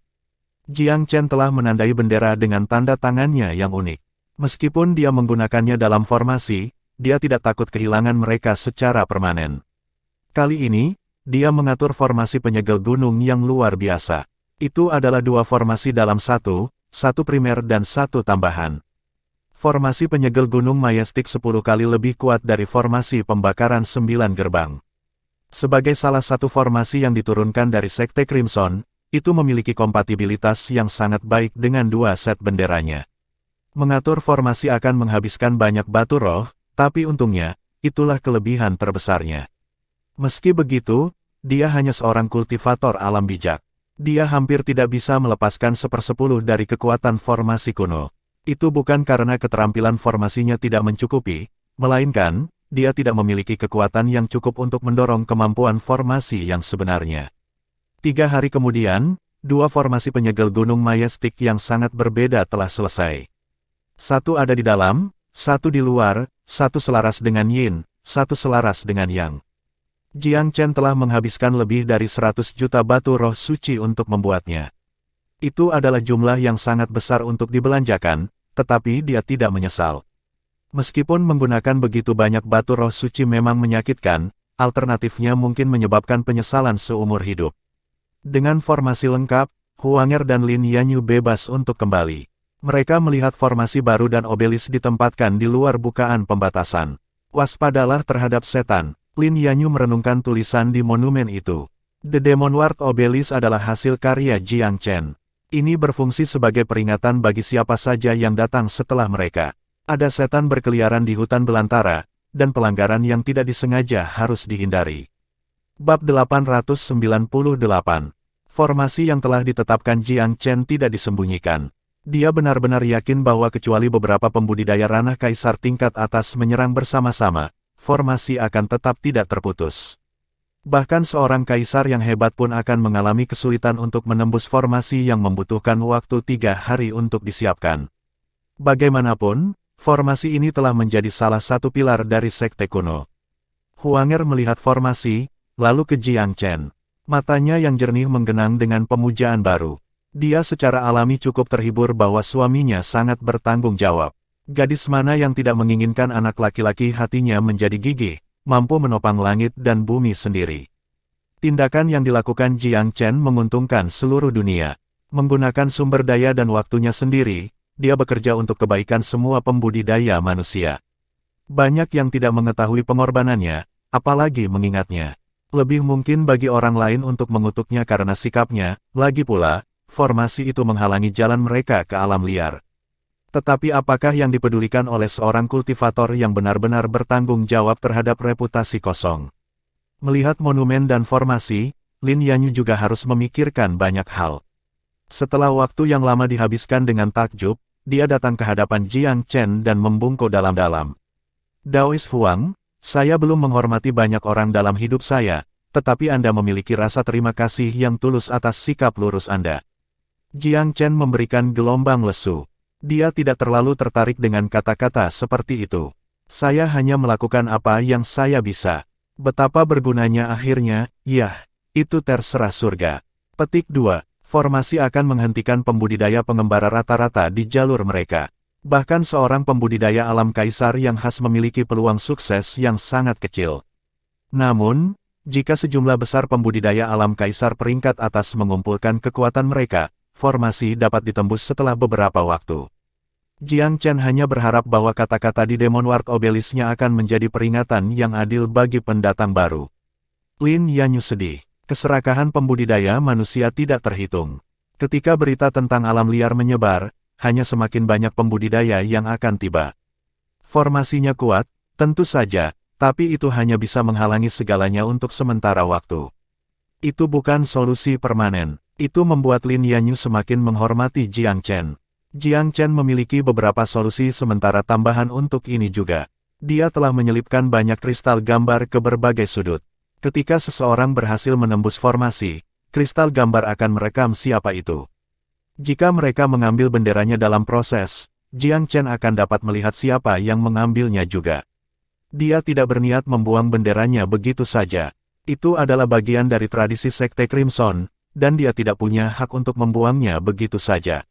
Jiang Chen telah menandai bendera dengan tanda tangannya yang unik. Meskipun dia menggunakannya dalam formasi, dia tidak takut kehilangan mereka secara permanen. Kali ini, dia mengatur formasi penyegel gunung yang luar biasa. Itu adalah dua formasi dalam satu primer dan satu tambahan. Formasi penyegel gunung Majestic 10 kali lebih kuat dari formasi pembakaran 9 gerbang. Sebagai salah satu formasi yang diturunkan dari Sekte Crimson, itu memiliki kompatibilitas yang sangat baik dengan dua set benderanya. Mengatur formasi akan menghabiskan banyak batu roh, tapi untungnya, itulah kelebihan terbesarnya. Meski begitu, dia hanya seorang kultivator alam bijak. Dia hampir tidak bisa melepaskan 1/10 dari kekuatan formasi kuno. Itu bukan karena keterampilan formasinya tidak mencukupi, melainkan, dia tidak memiliki kekuatan yang cukup untuk mendorong kemampuan formasi yang sebenarnya. 3 hari kemudian, dua formasi penyegel gunung Majestic yang sangat berbeda telah selesai. Satu ada di dalam, satu di luar, satu selaras dengan Yin, satu selaras dengan Yang. Jiang Chen telah menghabiskan lebih dari 100 juta batu roh suci untuk membuatnya. Itu adalah jumlah yang sangat besar untuk dibelanjakan, tetapi dia tidak menyesal. Meskipun menggunakan begitu banyak batu roh suci memang menyakitkan, alternatifnya mungkin menyebabkan penyesalan seumur hidup. Dengan formasi lengkap, Huanger dan Lin Yanyu bebas untuk kembali. Mereka melihat formasi baru dan obelis ditempatkan di luar bukaan pembatasan. Waspadalah terhadap setan. Lin Yanyu merenungkan tulisan di monumen itu. The Demon Ward Obelisk adalah hasil karya Jiang Chen. Ini berfungsi sebagai peringatan bagi siapa saja yang datang setelah mereka. Ada setan berkeliaran di hutan belantara, dan pelanggaran yang tidak disengaja harus dihindari. Bab 898. Formasi yang telah ditetapkan Jiang Chen tidak disembunyikan. Dia benar-benar yakin bahwa kecuali beberapa pembudidaya ranah kaisar tingkat atas menyerang bersama-sama, formasi akan tetap tidak terputus. Bahkan seorang kaisar yang hebat pun akan mengalami kesulitan untuk menembus formasi yang membutuhkan waktu 3 hari untuk disiapkan. Bagaimanapun, formasi ini telah menjadi salah satu pilar dari sekte kuno. Huanger melihat formasi, lalu ke Jiang Chen. Matanya yang jernih menggenang dengan pemujaan baru. Dia secara alami cukup terhibur bahwa suaminya sangat bertanggung jawab. Gadis mana yang tidak menginginkan anak laki-laki hatinya menjadi gigih, mampu menopang langit dan bumi sendiri. Tindakan yang dilakukan Jiang Chen menguntungkan seluruh dunia. Menggunakan sumber daya dan waktunya sendiri, dia bekerja untuk kebaikan semua pembudidaya manusia. Banyak yang tidak mengetahui pengorbanannya, apalagi mengingatnya. Lebih mungkin bagi orang lain untuk mengutuknya karena sikapnya, lagi pula, formasi itu menghalangi jalan mereka ke alam liar. Tetapi apakah yang dipedulikan oleh seorang kultivator yang benar-benar bertanggung jawab terhadap reputasi kosong? Melihat monumen dan formasi, Lin Yanyu juga harus memikirkan banyak hal. Setelah waktu yang lama dihabiskan dengan takjub, dia datang ke hadapan Jiang Chen dan membungkuk dalam-dalam. Daois Huang, saya belum menghormati banyak orang dalam hidup saya, tetapi Anda memiliki rasa terima kasih yang tulus atas sikap lurus Anda. Jiang Chen memberikan gelombang lesu. Dia tidak terlalu tertarik dengan kata-kata seperti itu. Saya hanya melakukan apa yang saya bisa. Betapa bergunanya akhirnya, yah, itu terserah surga. Petik 2. Formasi akan menghentikan pembudidaya pengembara rata-rata di jalur mereka. Bahkan seorang pembudidaya alam kaisar yang khas memiliki peluang sukses yang sangat kecil. Namun, jika sejumlah besar pembudidaya alam kaisar peringkat atas mengumpulkan kekuatan mereka, formasi dapat ditembus setelah beberapa waktu. Jiang Chen hanya berharap bahwa kata-kata di Demon Ward Obelisk-nya akan menjadi peringatan yang adil bagi pendatang baru. Lin Yanyu sedih. Keserakahan pembudidaya manusia tidak terhitung. Ketika berita tentang alam liar menyebar, hanya semakin banyak pembudidaya yang akan tiba. Formasinya kuat, tentu saja, tapi itu hanya bisa menghalangi segalanya untuk sementara waktu. Itu bukan solusi permanen. Itu membuat Lin Yanyu semakin menghormati Jiang Chen. Jiang Chen memiliki beberapa solusi sementara tambahan untuk ini juga. Dia telah menyelipkan banyak kristal gambar ke berbagai sudut. Ketika seseorang berhasil menembus formasi, kristal gambar akan merekam siapa itu. Jika mereka mengambil benderanya dalam proses, Jiang Chen akan dapat melihat siapa yang mengambilnya juga. Dia tidak berniat membuang benderanya begitu saja. Itu adalah bagian dari tradisi Sekte Crimson, dan dia tidak punya hak untuk membuangnya begitu saja.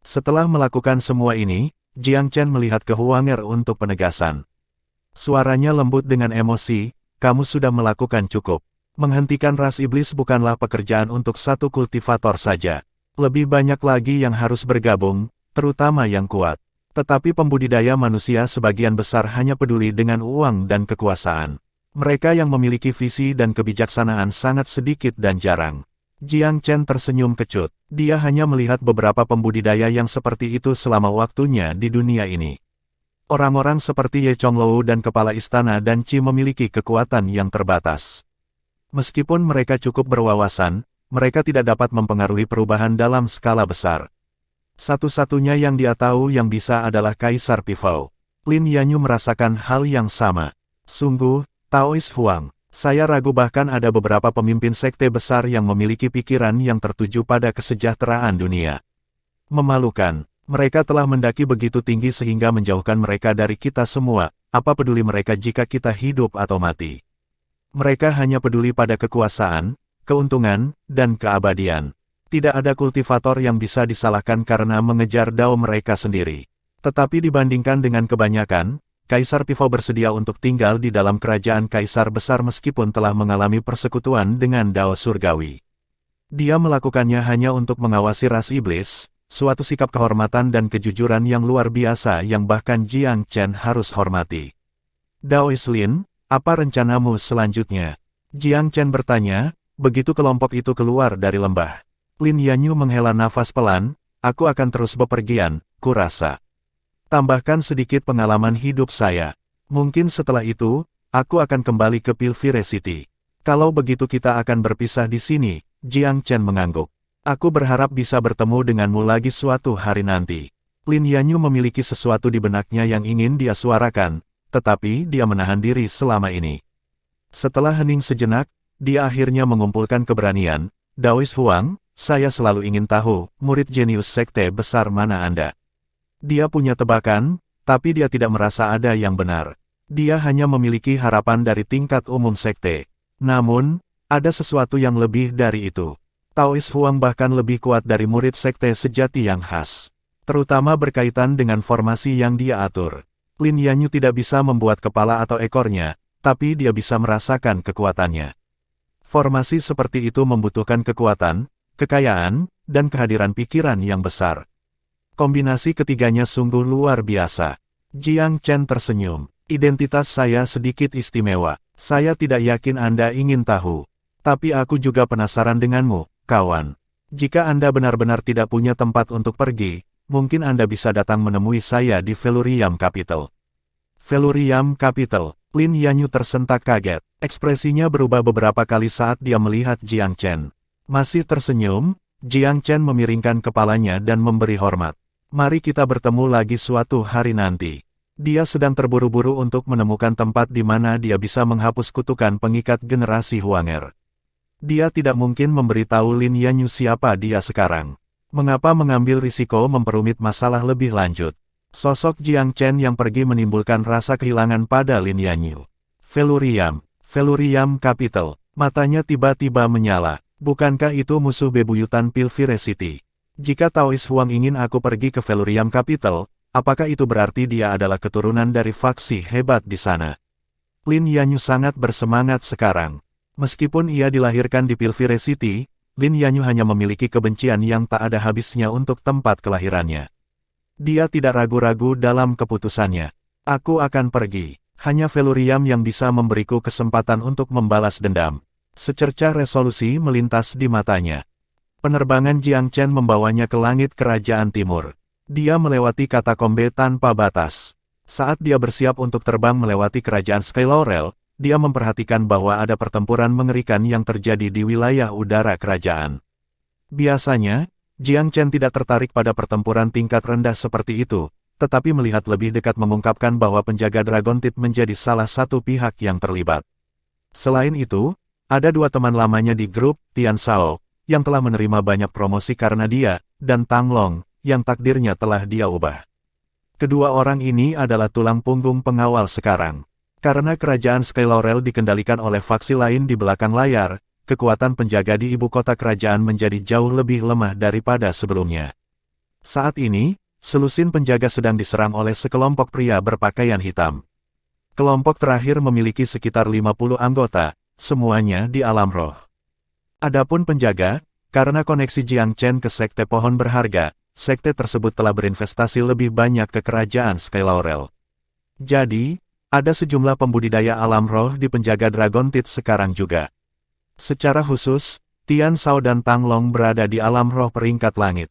Setelah melakukan semua ini, Jiang Chen melihat ke Huanger untuk penegasan. Suaranya lembut dengan emosi, kamu sudah melakukan cukup. Menghentikan ras iblis bukanlah pekerjaan untuk satu kultivator saja. Lebih banyak lagi yang harus bergabung, terutama yang kuat. Tetapi pembudidaya manusia sebagian besar hanya peduli dengan uang dan kekuasaan. Mereka yang memiliki visi dan kebijaksanaan sangat sedikit dan jarang. Jiang Chen tersenyum kecut. Dia hanya melihat beberapa pembudidaya yang seperti itu selama waktunya di dunia ini. Orang-orang seperti Ye Chonglou dan Kepala Istana dan Qi memiliki kekuatan yang terbatas. Meskipun mereka cukup berwawasan, mereka tidak dapat mempengaruhi perubahan dalam skala besar. Satu-satunya yang dia tahu yang bisa adalah Kaisar Pifou. Lin Yanyu merasakan hal yang sama. Sungguh, Taois Huang, saya ragu bahkan ada beberapa pemimpin sekte besar yang memiliki pikiran yang tertuju pada kesejahteraan dunia. Memalukan. Mereka telah mendaki begitu tinggi sehingga menjauhkan mereka dari kita semua, apa peduli mereka jika kita hidup atau mati. Mereka hanya peduli pada kekuasaan, keuntungan, dan keabadian. Tidak ada kultivator yang bisa disalahkan karena mengejar dao mereka sendiri. Tetapi dibandingkan dengan kebanyakan, Kaisar Pifou bersedia untuk tinggal di dalam kerajaan Kaisar Besar meskipun telah mengalami persekutuan dengan dao surgawi. Dia melakukannya hanya untuk mengawasi ras iblis, suatu sikap kehormatan dan kejujuran yang luar biasa yang bahkan Jiang Chen harus hormati. Daois Lin, apa rencanamu selanjutnya? Jiang Chen bertanya, begitu kelompok itu keluar dari lembah. Lin Yanyu menghela nafas pelan, aku akan terus bepergian, kurasa. Tambahkan sedikit pengalaman hidup saya. Mungkin setelah itu, aku akan kembali ke Pilvire City. Kalau begitu kita akan berpisah di sini, Jiang Chen mengangguk. Aku berharap bisa bertemu denganmu lagi suatu hari nanti. Lin Yanyu memiliki sesuatu di benaknya yang ingin dia suarakan, tetapi dia menahan diri selama ini. Setelah hening sejenak, dia akhirnya mengumpulkan keberanian. Daois Huang, saya selalu ingin tahu, murid jenius sekte besar mana Anda? Dia punya tebakan, tapi dia tidak merasa ada yang benar. Dia hanya memiliki harapan dari tingkat umum sekte. Namun, ada sesuatu yang lebih dari itu. Taois Huang bahkan lebih kuat dari murid sekte sejati yang khas. Terutama berkaitan dengan formasi yang dia atur. Lin Yanyu tidak bisa membuat kepala atau ekornya, tapi dia bisa merasakan kekuatannya. Formasi seperti itu membutuhkan kekuatan, kekayaan, dan kehadiran pikiran yang besar. Kombinasi ketiganya sungguh luar biasa. Jiang Chen tersenyum. Identitas saya sedikit istimewa. Saya tidak yakin Anda ingin tahu. Tapi aku juga penasaran denganmu, kawan. Jika Anda benar-benar tidak punya tempat untuk pergi, mungkin Anda bisa datang menemui saya di Velurium Capital. Velurium Capital. Lin Yanyu tersentak kaget. Ekspresinya berubah beberapa kali saat dia melihat Jiang Chen. Masih tersenyum, Jiang Chen memiringkan kepalanya dan memberi hormat. Mari kita bertemu lagi suatu hari nanti. Dia sedang terburu-buru untuk menemukan tempat di mana dia bisa menghapus kutukan pengikat generasi Huanger. Dia tidak mungkin memberitahu Lin Yanyu siapa dia sekarang. Mengapa mengambil risiko memperumit masalah lebih lanjut? Sosok Jiang Chen yang pergi menimbulkan rasa kehilangan pada Lin Yanyu. Velurium Capital. Matanya tiba-tiba menyala. Bukankah itu musuh bebuyutan Pilvire City? Jika Taois Huang ingin aku pergi ke Velurium Capital, apakah itu berarti dia adalah keturunan dari faksi hebat di sana? Lin Yanyu sangat bersemangat sekarang. Meskipun ia dilahirkan di Pilvire City, Lin Yanyu hanya memiliki kebencian yang tak ada habisnya untuk tempat kelahirannya. Dia tidak ragu-ragu dalam keputusannya. Aku akan pergi. Hanya Velurium yang bisa memberiku kesempatan untuk membalas dendam. Secercah resolusi melintas di matanya. Penerbangan Jiang Chen membawanya ke langit kerajaan timur. Dia melewati katakombe tanpa batas. Saat dia bersiap untuk terbang melewati kerajaan Sky Laurel, dia memperhatikan bahwa ada pertempuran mengerikan yang terjadi di wilayah udara kerajaan. Biasanya, Jiang Chen tidak tertarik pada pertempuran tingkat rendah seperti itu, tetapi melihat lebih dekat mengungkapkan bahwa penjaga Dragon Teeth menjadi salah satu pihak yang terlibat. Selain itu, ada dua teman lamanya di grup, Tian Shao, yang telah menerima banyak promosi karena dia, dan Tang Long, yang takdirnya telah dia ubah. Kedua orang ini adalah tulang punggung pengawal sekarang. Karena kerajaan Sky Laurel dikendalikan oleh faksi lain di belakang layar, kekuatan penjaga di ibu kota kerajaan menjadi jauh lebih lemah daripada sebelumnya. Saat ini, selusin penjaga sedang diserang oleh sekelompok pria berpakaian hitam. Kelompok terakhir memiliki sekitar 50 anggota, semuanya di alam roh. Adapun penjaga, karena koneksi Jiang Chen ke Sekte Pohon Berharga, sekte tersebut telah berinvestasi lebih banyak ke kerajaan Sky Laurel. Jadi, ada sejumlah pembudidaya alam roh di penjaga Dragon Teeth sekarang juga. Secara khusus, Tian Shao dan Tang Long berada di alam roh peringkat langit.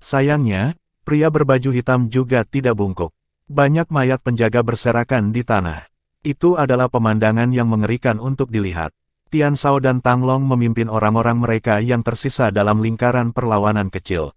Sayangnya, pria berbaju hitam juga tidak bungkuk. Banyak mayat penjaga berserakan di tanah. Itu adalah pemandangan yang mengerikan untuk dilihat. Tian Shao dan Tang Long memimpin orang-orang mereka yang tersisa dalam lingkaran perlawanan kecil.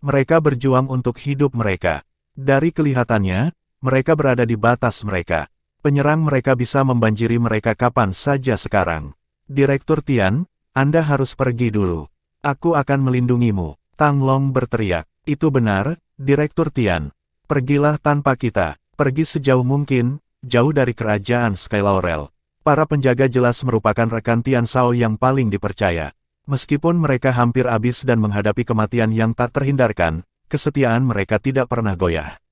Mereka berjuang untuk hidup mereka. Dari kelihatannya, mereka berada di batas mereka. Penyerang mereka bisa membanjiri mereka kapan saja sekarang. Direktur Tian, Anda harus pergi dulu. Aku akan melindungimu. Tang Long berteriak. Itu benar, Direktur Tian. Pergilah tanpa kita. Pergi sejauh mungkin, jauh dari kerajaan Sky Laurel. Para penjaga jelas merupakan rekan Tian Shao yang paling dipercaya. Meskipun mereka hampir habis dan menghadapi kematian yang tak terhindarkan, kesetiaan mereka tidak pernah goyah.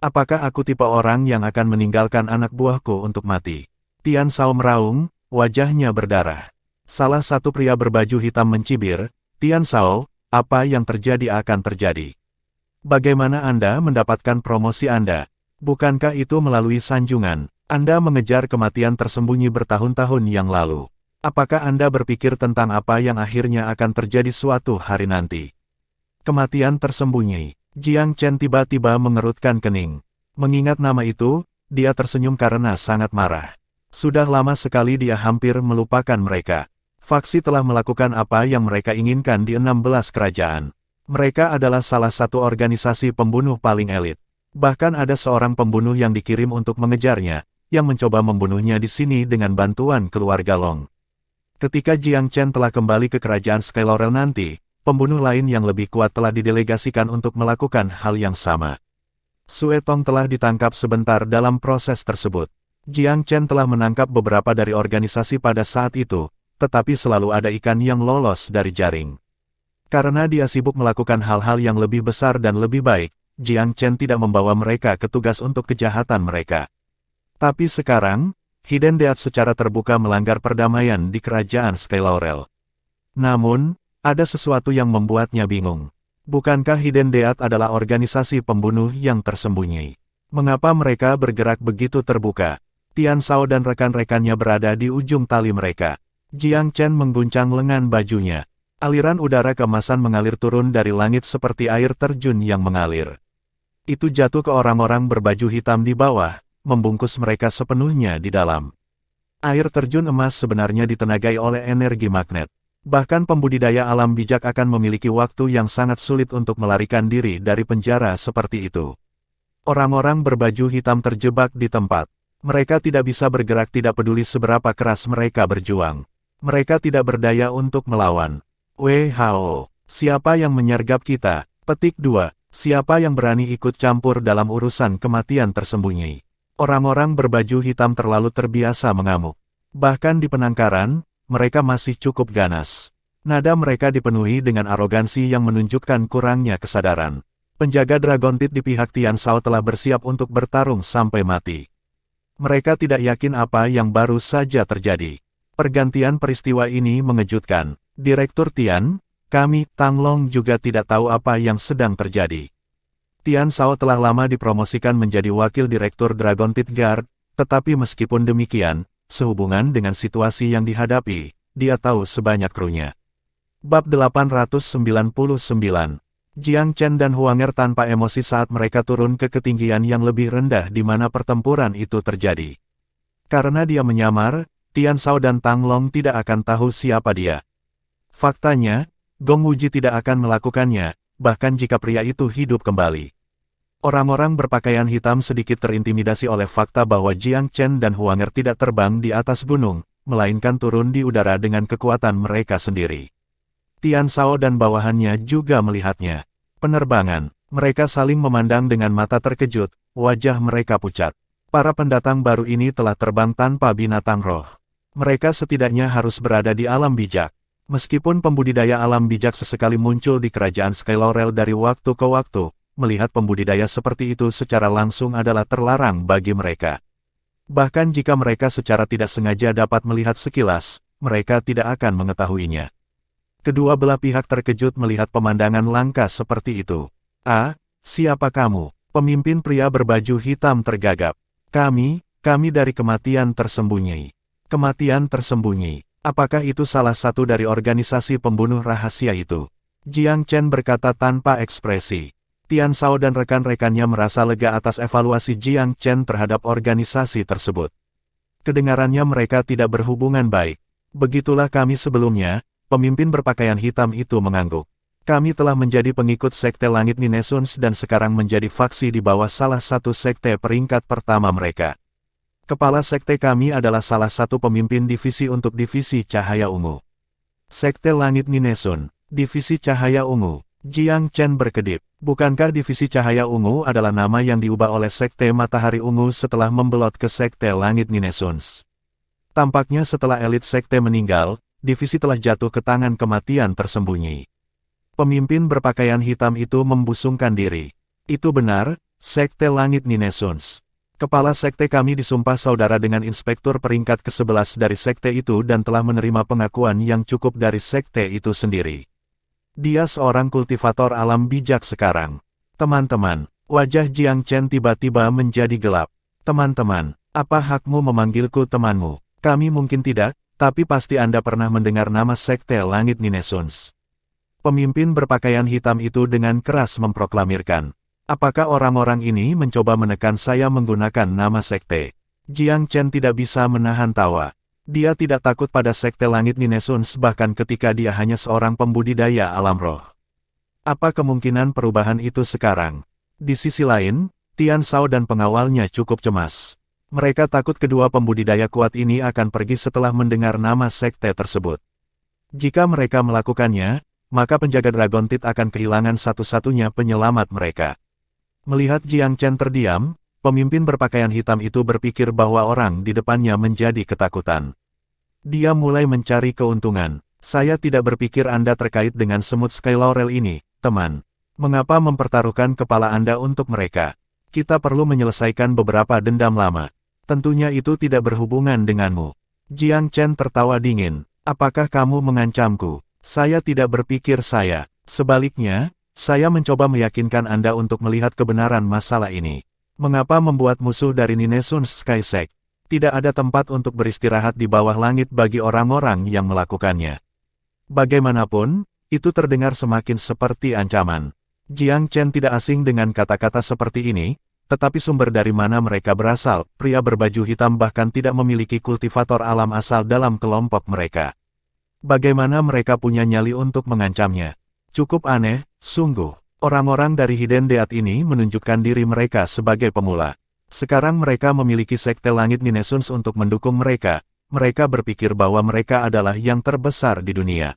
Apakah aku tipe orang yang akan meninggalkan anak buahku untuk mati? Tian Shao meraung, wajahnya berdarah. Salah satu pria berbaju hitam mencibir, Tian Shao, apa yang terjadi akan terjadi. Bagaimana Anda mendapatkan promosi Anda? Bukankah itu melalui sanjungan? Anda mengejar kematian tersembunyi bertahun-tahun yang lalu. Apakah Anda berpikir tentang apa yang akhirnya akan terjadi suatu hari nanti? Kematian tersembunyi. Jiang Chen tiba-tiba mengerutkan kening. Mengingat nama itu, dia tersenyum karena sangat marah. Sudah lama sekali dia hampir melupakan mereka. Faksi telah melakukan apa yang mereka inginkan di 16 kerajaan. Mereka adalah salah satu organisasi pembunuh paling elit. Bahkan ada seorang pembunuh yang dikirim untuk mengejarnya, yang mencoba membunuhnya di sini dengan bantuan keluarga Long. Ketika Jiang Chen telah kembali ke kerajaan Sky Laurel nanti, pembunuh lain yang lebih kuat telah didelegasikan untuk melakukan hal yang sama. Sue Tong telah ditangkap sebentar dalam proses tersebut. Jiang Chen telah menangkap beberapa dari organisasi pada saat itu, tetapi selalu ada ikan yang lolos dari jaring. Karena dia sibuk melakukan hal-hal yang lebih besar dan lebih baik, Jiang Chen tidak membawa mereka ke tugas untuk kejahatan mereka. Tapi sekarang, Hidden Death secara terbuka melanggar perdamaian di kerajaan Sky Laurel. Namun, ada sesuatu yang membuatnya bingung. Bukankah Hidden Death adalah organisasi pembunuh yang tersembunyi? Mengapa mereka bergerak begitu terbuka? Tian Shao dan rekan-rekannya berada di ujung tali mereka. Jiang Chen mengguncang lengan bajunya. Aliran udara keemasan mengalir turun dari langit seperti air terjun yang mengalir. Itu jatuh ke orang-orang berbaju hitam di bawah, membungkus mereka sepenuhnya di dalam. Air terjun emas sebenarnya ditenagai oleh energi magnet. Bahkan pembudidaya alam bijak akan memiliki waktu yang sangat sulit untuk melarikan diri dari penjara seperti itu. Orang-orang berbaju hitam terjebak di tempat. Mereka tidak bisa bergerak tidak peduli seberapa keras mereka berjuang. Mereka tidak berdaya untuk melawan. Wei Hao, siapa yang menyergap kita? Petik 2. Siapa yang berani ikut campur dalam urusan kematian tersembunyi? Orang-orang berbaju hitam terlalu terbiasa mengamuk. Bahkan di penangkaran, mereka masih cukup ganas. Nada mereka dipenuhi dengan arogansi yang menunjukkan kurangnya kesadaran. Penjaga Dragon Teeth di pihak Tian Shao telah bersiap untuk bertarung sampai mati. Mereka tidak yakin apa yang baru saja terjadi. Pergantian peristiwa ini mengejutkan. Direktur Tian, kami, Tang Long juga tidak tahu apa yang sedang terjadi. Tian Shao telah lama dipromosikan menjadi wakil direktur Dragon Teeth Guard, tetapi meskipun demikian, sehubungan dengan situasi yang dihadapi, dia tahu sebanyak krunya. Bab 899, Jiang Chen dan Huanger tanpa emosi saat mereka turun ke ketinggian yang lebih rendah di mana pertempuran itu terjadi. Karena dia menyamar, Tian Shao dan Tang Long tidak akan tahu siapa dia. Faktanya, Gong Wuji tidak akan melakukannya, bahkan jika pria itu hidup kembali. Orang-orang berpakaian hitam sedikit terintimidasi oleh fakta bahwa Jiang Chen dan Huanger tidak terbang di atas gunung, melainkan turun di udara dengan kekuatan mereka sendiri. Tian Shao dan bawahannya juga melihatnya. Penerbangan. Mereka saling memandang dengan mata terkejut, wajah mereka pucat. Para pendatang baru ini telah terbang tanpa binatang roh. Mereka setidaknya harus berada di alam bijak. Meskipun pembudidaya alam bijak sesekali muncul di kerajaan Sky Laurel dari waktu ke waktu, melihat pembudidaya seperti itu secara langsung adalah terlarang bagi mereka. Bahkan jika mereka secara tidak sengaja dapat melihat sekilas, mereka tidak akan mengetahuinya. Kedua belah pihak terkejut melihat pemandangan langka seperti itu. "Ah, siapa kamu?" Pemimpin pria berbaju hitam tergagap. Kami dari kematian tersembunyi." Kematian tersembunyi. Apakah itu salah satu dari organisasi pembunuh rahasia itu? Jiang Chen berkata tanpa ekspresi. Tian Shao dan rekan-rekannya merasa lega atas evaluasi Jiang Chen terhadap organisasi tersebut. Kedengarannya mereka tidak berhubungan baik. "Begitulah kami sebelumnya," pemimpin berpakaian hitam itu mengangguk. "Kami telah menjadi pengikut Sekte Langit Ninesuns dan sekarang menjadi faksi di bawah salah satu sekte peringkat pertama mereka. Kepala sekte kami adalah salah satu pemimpin divisi untuk divisi Cahaya Ungu." Sekte Langit Ninesun, divisi Cahaya Ungu. Jiang Chen berkedip. Bukankah divisi Cahaya Ungu adalah nama yang diubah oleh Sekte Matahari Ungu setelah membelot ke Sekte Langit Ninesuns? Tampaknya setelah elit sekte meninggal, divisi telah jatuh ke tangan kematian tersembunyi. Pemimpin berpakaian hitam itu membusungkan diri. "Itu benar, Sekte Langit Ninesuns. Kepala sekte kami disumpah saudara dengan inspektur peringkat ke-11 dari sekte itu dan telah menerima pengakuan yang cukup dari sekte itu sendiri. Dia seorang kultivator alam bijak sekarang." "Teman-teman," wajah Jiang Chen tiba-tiba menjadi gelap. "Teman-teman, apa hakmu memanggilku temanmu? Kami mungkin tidak, tapi pasti Anda pernah mendengar nama Sekte Langit Ninesuns." Pemimpin berpakaian hitam itu dengan keras memproklamirkan. "Apakah orang-orang ini mencoba menekan saya menggunakan nama sekte?" Jiang Chen tidak bisa menahan tawa. Dia tidak takut pada Sekte Langit Ninesuns bahkan ketika dia hanya seorang pembudidaya alam roh. Apa kemungkinan perubahan itu sekarang? Di sisi lain, Tian Shao dan pengawalnya cukup cemas. Mereka takut kedua pembudidaya kuat ini akan pergi setelah mendengar nama sekte tersebut. Jika mereka melakukannya, maka penjaga Dragon Teeth akan kehilangan satu-satunya penyelamat mereka. Melihat Jiang Chen terdiam, pemimpin berpakaian hitam itu berpikir bahwa orang di depannya menjadi ketakutan. Dia mulai mencari keuntungan. "Saya tidak berpikir Anda terkait dengan semut Sky Laurel ini, teman. Mengapa mempertaruhkan kepala Anda untuk mereka? Kita perlu menyelesaikan beberapa dendam lama. Tentunya itu tidak berhubungan denganmu." Jiang Chen tertawa dingin. "Apakah kamu mengancamku? Saya tidak berpikir saya. Sebaliknya, saya mencoba meyakinkan Anda untuk melihat kebenaran masalah ini. Mengapa membuat musuh dari Ninesuns Sky Sect? Tidak ada tempat untuk beristirahat di bawah langit bagi orang-orang yang melakukannya." Bagaimanapun, itu terdengar semakin seperti ancaman. Jiang Chen tidak asing dengan kata-kata seperti ini, tetapi sumber dari mana mereka berasal, pria berbaju hitam bahkan tidak memiliki kultivator alam asal dalam kelompok mereka. Bagaimana mereka punya nyali untuk mengancamnya? Cukup aneh, sungguh. Orang-orang dari Hidden Death ini menunjukkan diri mereka sebagai pemula. Sekarang mereka memiliki Sekte Langit Ninesuns untuk mendukung mereka. Mereka berpikir bahwa mereka adalah yang terbesar di dunia.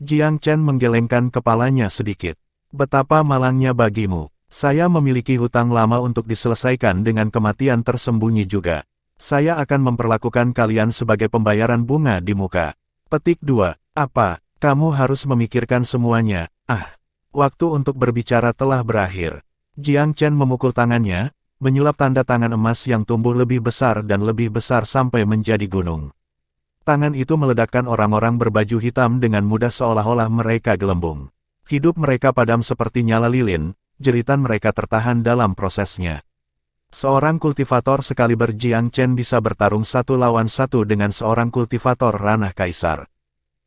Jiang Chen menggelengkan kepalanya sedikit. "Betapa malangnya bagimu. Saya memiliki hutang lama untuk diselesaikan dengan kematian tersembunyi juga. Saya akan memperlakukan kalian sebagai pembayaran bunga di muka." Petik 2. "Apa? Kamu harus memikirkan semuanya. Waktu untuk berbicara telah berakhir." Jiang Chen memukul tangannya, menyulap tanda tangan emas yang tumbuh lebih besar dan lebih besar sampai menjadi gunung. Tangan itu meledakkan orang-orang berbaju hitam dengan mudah seolah-olah mereka gelembung. Hidup mereka padam seperti nyala lilin, jeritan mereka tertahan dalam prosesnya. Seorang kultivator sekaliber Jiang Chen bisa bertarung satu lawan satu dengan seorang kultivator ranah kaisar.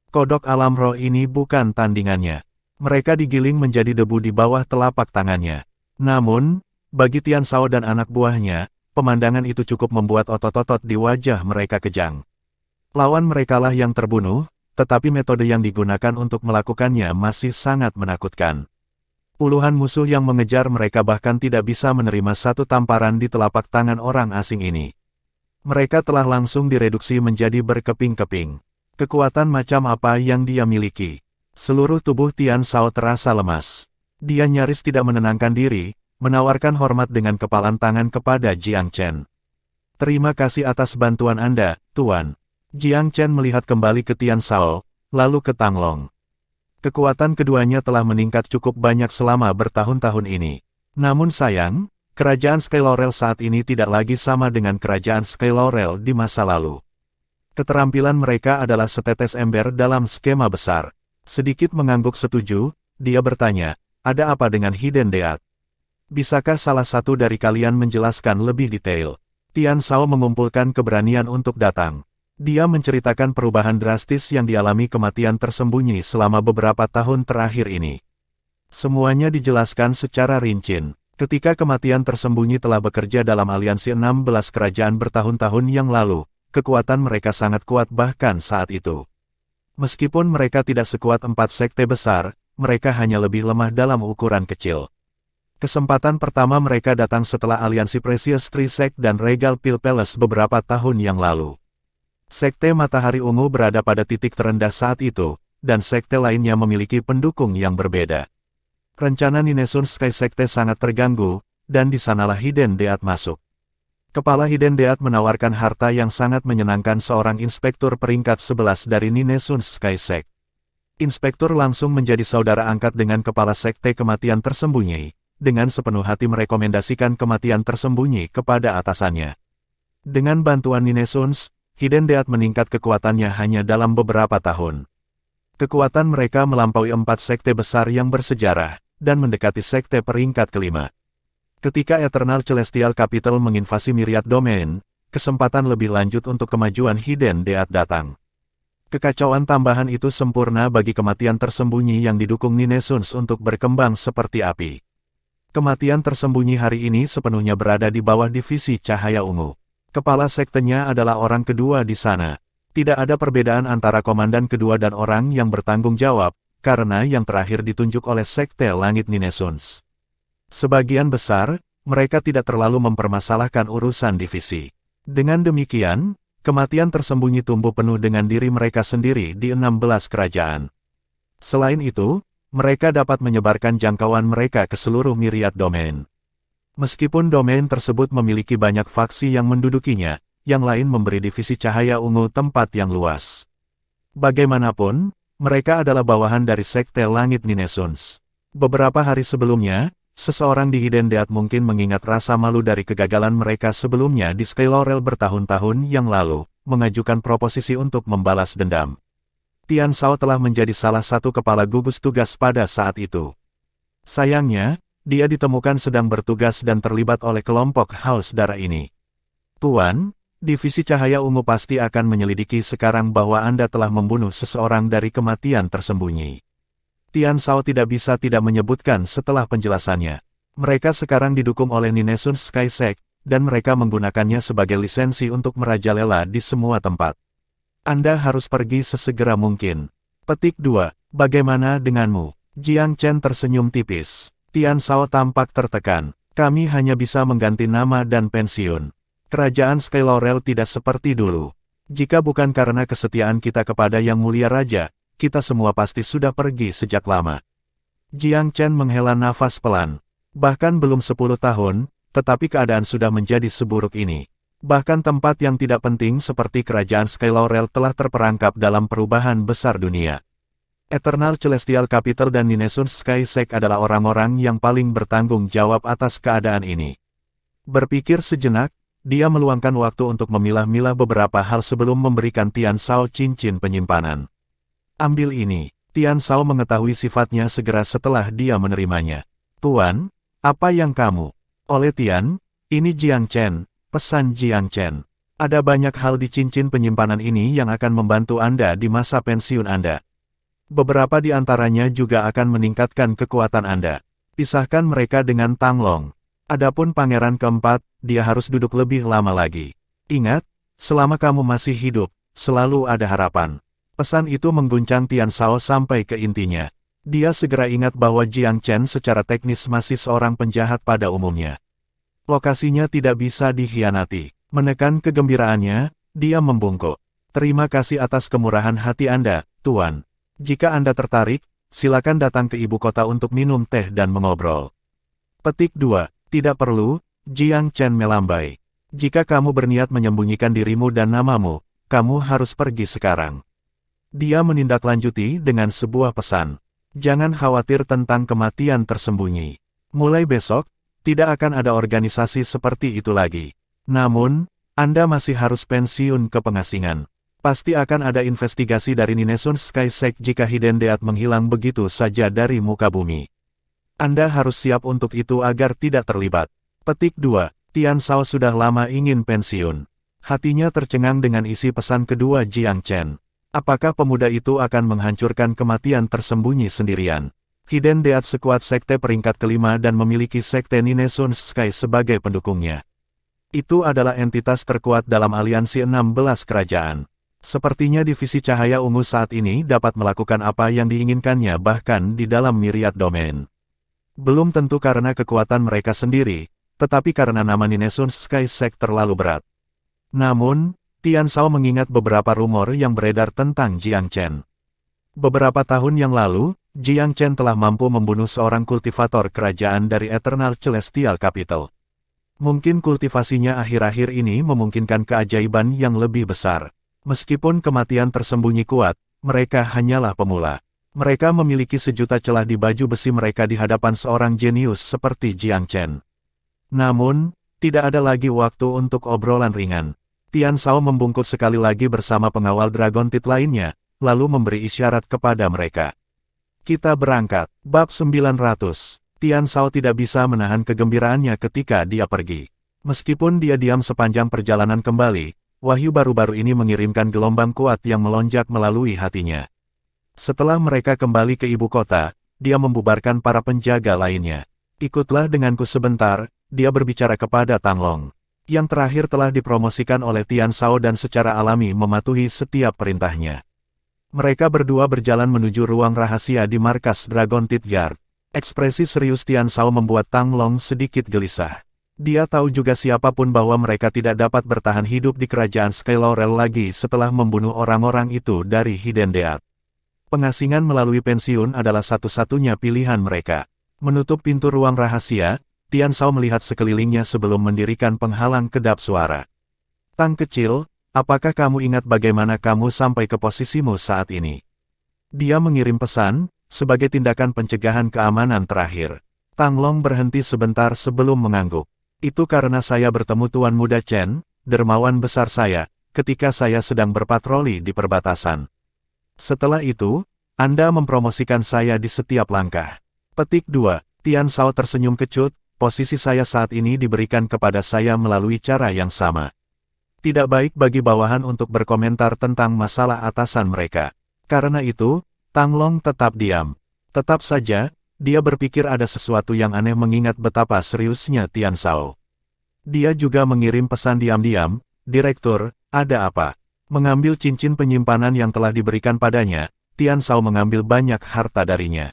Kodok alam roh ini bukan tandingannya. Mereka digiling menjadi debu di bawah telapak tangannya. Namun, bagi Tian Shao dan anak buahnya, pemandangan itu cukup membuat otot-otot di wajah mereka kejang. Lawan merekalah yang terbunuh, tetapi metode yang digunakan untuk melakukannya masih sangat menakutkan. Puluhan musuh yang mengejar mereka bahkan tidak bisa menerima satu tamparan di telapak tangan orang asing ini. Mereka telah langsung direduksi menjadi berkeping-keping. Kekuatan macam apa yang dia miliki? Seluruh tubuh Tian Shao terasa lemas. Dia nyaris tidak menenangkan diri, menawarkan hormat dengan kepalan tangan kepada Jiang Chen. Terima kasih atas bantuan Anda, Tuan. Jiang Chen melihat kembali ke Tian Shao, lalu ke Tang Long. Kekuatan keduanya telah meningkat cukup banyak selama bertahun-tahun ini. Namun sayang, kerajaan Sky Laurel saat ini tidak lagi sama dengan kerajaan Sky Laurel di masa lalu. Keterampilan mereka adalah setetes ember dalam skema besar. Sedikit mengangguk setuju, dia bertanya, ada apa dengan Hidden Death? Bisakah salah satu dari kalian menjelaskan lebih detail? Tian Shao mengumpulkan keberanian untuk datang. Dia menceritakan perubahan drastis yang dialami kematian tersembunyi selama beberapa tahun terakhir ini. Semuanya dijelaskan secara rinci. Ketika kematian tersembunyi telah bekerja dalam aliansi 16 kerajaan bertahun-tahun yang lalu, kekuatan mereka sangat kuat bahkan saat itu. Meskipun mereka tidak sekuat 4 sekte besar, mereka hanya lebih lemah dalam ukuran kecil. Kesempatan pertama mereka datang setelah aliansi Precious Tree Sect dan Regal Pill Palace beberapa tahun yang lalu. Sekte Matahari Ungu berada pada titik terendah saat itu, dan sekte lainnya memiliki pendukung yang berbeda. Rencana Ninesun Sky Sekte sangat terganggu, dan di sanalah Hidden Death masuk. Kepala Hidden Death menawarkan harta yang sangat menyenangkan seorang inspektur peringkat 11 dari Ninesun Sky Sect. Inspektur langsung menjadi saudara angkat dengan kepala sekte kematian tersembunyi, dengan sepenuh hati merekomendasikan kematian tersembunyi kepada atasannya. Dengan bantuan Ninesuns, Hidden Death meningkat kekuatannya hanya dalam beberapa tahun. Kekuatan mereka melampaui 4 sekte besar yang bersejarah, dan mendekati sekte peringkat kelima. Ketika Eternal Celestial Capital menginvasi Myriad Domain, kesempatan lebih lanjut untuk kemajuan Hidden Death datang. Kekacauan tambahan itu sempurna bagi kematian tersembunyi yang didukung Ninesuns untuk berkembang seperti api. Kematian tersembunyi hari ini sepenuhnya berada di bawah divisi Cahaya Ungu. Kepala sektenya adalah orang kedua di sana. Tidak ada perbedaan antara komandan kedua dan orang yang bertanggung jawab, karena yang terakhir ditunjuk oleh Sekte Langit Ninesuns. Sebagian besar, mereka tidak terlalu mempermasalahkan urusan divisi. Dengan demikian, kematian tersembunyi tumbuh penuh dengan diri mereka sendiri di 16 kerajaan. Selain itu, mereka dapat menyebarkan jangkauan mereka ke seluruh Myriad Domain. Meskipun domain tersebut memiliki banyak faksi yang mendudukinya, yang lain memberi divisi Cahaya Ungu tempat yang luas. Bagaimanapun, mereka adalah bawahan dari Sekte Langit Ninesuns. Beberapa hari sebelumnya, seseorang di Hidden Death mungkin mengingat rasa malu dari kegagalan mereka sebelumnya di Sky Laurel bertahun-tahun yang lalu, mengajukan proposisi untuk membalas dendam. Tian Shao telah menjadi salah satu kepala gugus tugas pada saat itu. Sayangnya, dia ditemukan sedang bertugas dan terlibat oleh kelompok haus darah ini. Tuan, divisi Cahaya Ungu pasti akan menyelidiki sekarang bahwa Anda telah membunuh seseorang dari kematian tersembunyi. Tian Shao tidak bisa tidak menyebutkan setelah penjelasannya. Mereka sekarang didukung oleh Ninesun Sky Sect, dan mereka menggunakannya sebagai lisensi untuk merajalela di semua tempat. Anda harus pergi sesegera mungkin. Petik 2. Bagaimana denganmu? Jiang Chen tersenyum tipis. Tian Shao tampak tertekan. Kami hanya bisa mengganti nama dan pensiun. Kerajaan Sky Laurel tidak seperti dulu. Jika bukan karena kesetiaan kita kepada Yang Mulia Raja, kita semua pasti sudah pergi sejak lama. Jiang Chen menghela nafas pelan. Bahkan belum 10 tahun, tetapi keadaan sudah menjadi seburuk ini. Bahkan tempat yang tidak penting seperti kerajaan Sky Laurel telah terperangkap dalam perubahan besar dunia. Eternal Celestial Capital dan Ninesun Sky Sect adalah orang-orang yang paling bertanggung jawab atas keadaan ini. Berpikir sejenak, dia meluangkan waktu untuk memilah-milah beberapa hal sebelum memberikan Tian Shao cincin penyimpanan. Ambil ini. Tian Shao mengetahui sifatnya segera setelah dia menerimanya. Tuan, apa yang kamu? Oleh Tian, ini Jiang Chen, pesan Jiang Chen. Ada banyak hal di cincin penyimpanan ini yang akan membantu Anda di masa pensiun Anda. Beberapa di antaranya juga akan meningkatkan kekuatan Anda. Pisahkan mereka dengan Tang Long. Adapun pangeran keempat, dia harus duduk lebih lama lagi. Ingat, selama kamu masih hidup, selalu ada harapan. Pesan itu mengguncang Tian Shao sampai ke intinya. Dia segera ingat bahwa Jiang Chen secara teknis masih seorang penjahat pada umumnya. Lokasinya tidak bisa dikhianati. Menekan kegembiraannya, dia membungkuk. Terima kasih atas kemurahan hati Anda, Tuan. Jika Anda tertarik, silakan datang ke ibu kota untuk minum teh dan mengobrol. Petik 2. Tidak perlu, Jiang Chen melambai. Jika kamu berniat menyembunyikan dirimu dan namamu, kamu harus pergi sekarang. Dia menindaklanjuti dengan sebuah pesan. Jangan khawatir tentang kematian tersembunyi. Mulai besok, tidak akan ada organisasi seperti itu lagi. Namun, Anda masih harus pensiun ke pengasingan. Pasti akan ada investigasi dari Ninesun Sky Sect jika Hidden Death menghilang begitu saja dari muka bumi. Anda harus siap untuk itu agar tidak terlibat. Petik 2. Tian Shao sudah lama ingin pensiun. Hatinya tercengang dengan isi pesan kedua Jiang Chen. Apakah pemuda itu akan menghancurkan kematian tersembunyi sendirian? Hidden Death sekuat sekte peringkat kelima dan memiliki sekte Ninesun Sky sebagai pendukungnya. Itu adalah entitas terkuat dalam aliansi 16 kerajaan. Sepertinya divisi cahaya ungu saat ini dapat melakukan apa yang diinginkannya bahkan di dalam myriad domain. Belum tentu karena kekuatan mereka sendiri, tetapi karena nama Ninesun Sky Sect terlalu berat. Namun, Tian Shao mengingat beberapa rumor yang beredar tentang Jiang Chen. Beberapa tahun yang lalu, Jiang Chen telah mampu membunuh seorang kultivator kerajaan dari Eternal Celestial Capital. Mungkin kultivasinya akhir-akhir ini memungkinkan keajaiban yang lebih besar. Meskipun kematian tersembunyi kuat, mereka hanyalah pemula. Mereka memiliki sejuta celah di baju besi mereka di hadapan seorang jenius seperti Jiang Chen. Namun, tidak ada lagi waktu untuk obrolan ringan. Tian Shao membungkuk sekali lagi bersama pengawal Dragon Teeth lainnya, lalu memberi isyarat kepada mereka. Kita berangkat. Bab 900. Tian Shao tidak bisa menahan kegembiraannya ketika dia pergi. Meskipun dia diam sepanjang perjalanan kembali, wahyu baru-baru ini mengirimkan gelombang kuat yang melonjak melalui hatinya. Setelah mereka kembali ke ibu kota, dia membubarkan para penjaga lainnya. Ikutlah denganku sebentar, dia berbicara kepada Tang Long. Yang terakhir telah dipromosikan oleh Tian Shao dan secara alami mematuhi setiap perintahnya. Mereka berdua berjalan menuju ruang rahasia di markas Dragon Teeth Guard. Ekspresi serius Tian Shao membuat Tang Long sedikit gelisah. Dia tahu juga siapapun bahwa mereka tidak dapat bertahan hidup di kerajaan Sky Laurel lagi setelah membunuh orang-orang itu dari Hidden Death. Pengasingan melalui pensiun adalah satu-satunya pilihan mereka. Menutup pintu ruang rahasia, Tian Shao melihat sekelilingnya sebelum mendirikan penghalang kedap suara. Tang kecil, apakah kamu ingat bagaimana kamu sampai ke posisimu saat ini? Dia mengirim pesan, sebagai tindakan pencegahan keamanan terakhir. Tang Long berhenti sebentar sebelum mengangguk. Itu karena saya bertemu Tuan Muda Chen, dermawan besar saya, ketika saya sedang berpatroli di perbatasan. Setelah itu, Anda mempromosikan saya di setiap langkah. Petik 2. Tian Shao tersenyum kecut, posisi saya saat ini diberikan kepada saya melalui cara yang sama. Tidak baik bagi bawahan untuk berkomentar tentang masalah atasan mereka. Karena itu, Tang Long tetap diam. Tetap saja, dia berpikir ada sesuatu yang aneh mengingat betapa seriusnya Tian Shao. Dia juga mengirim pesan diam-diam, Direktur, ada apa? Mengambil cincin penyimpanan yang telah diberikan padanya, Tian Shao mengambil banyak harta darinya.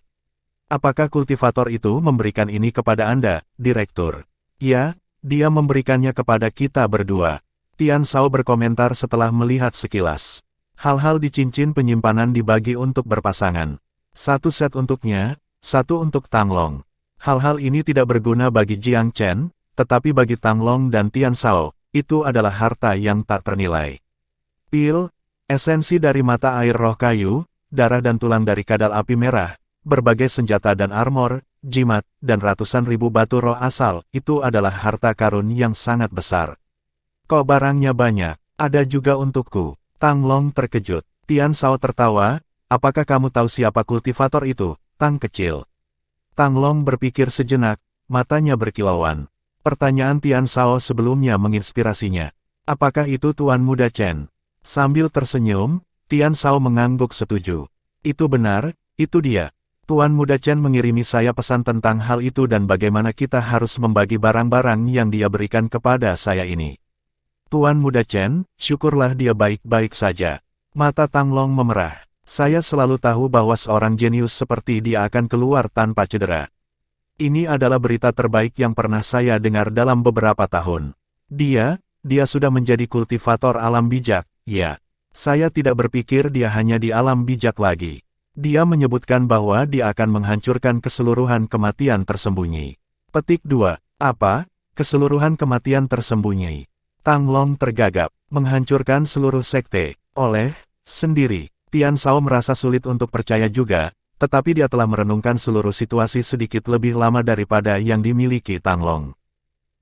Apakah kultivator itu memberikan ini kepada Anda, Direktur? Ya, dia memberikannya kepada kita berdua. Tian Shao berkomentar setelah melihat sekilas. Hal-hal di cincin penyimpanan dibagi untuk berpasangan. Satu set untuknya, satu untuk Tang Long. Hal-hal ini tidak berguna bagi Jiang Chen, tetapi bagi Tang Long dan Tian Shao, itu adalah harta yang tak ternilai. Pil, esensi dari mata air roh kayu, darah dan tulang dari kadal api merah, berbagai senjata dan armor, jimat, dan ratusan ribu batu roh asal, itu adalah harta karun yang sangat besar. Kok barangnya banyak, ada juga untukku. Tang Long terkejut. Tian Shao tertawa, apakah kamu tahu siapa kultivator itu, Tang kecil? Tang Long berpikir sejenak, matanya berkilauan. Pertanyaan Tian Shao sebelumnya menginspirasinya. Apakah itu Tuan Muda Chen? Sambil tersenyum, Tian Shao mengangguk setuju. Itu benar, itu dia. Tuan Muda Chen mengirimi saya pesan tentang hal itu dan bagaimana kita harus membagi barang-barang yang dia berikan kepada saya ini. Tuan Muda Chen, syukurlah dia baik-baik saja. Mata Tang Long memerah. Saya selalu tahu bahwa seorang jenius seperti dia akan keluar tanpa cedera. Ini adalah berita terbaik yang pernah saya dengar dalam beberapa tahun. Dia sudah menjadi kultivator alam bijak, ya. Saya tidak berpikir dia hanya di alam bijak lagi. Dia menyebutkan bahwa dia akan menghancurkan keseluruhan kematian tersembunyi. Petik 2. Apa? Keseluruhan kematian tersembunyi. Tang Long tergagap, menghancurkan seluruh sekte, sendiri. Tian Shao merasa sulit untuk percaya juga, tetapi dia telah merenungkan seluruh situasi sedikit lebih lama daripada yang dimiliki Tang Long.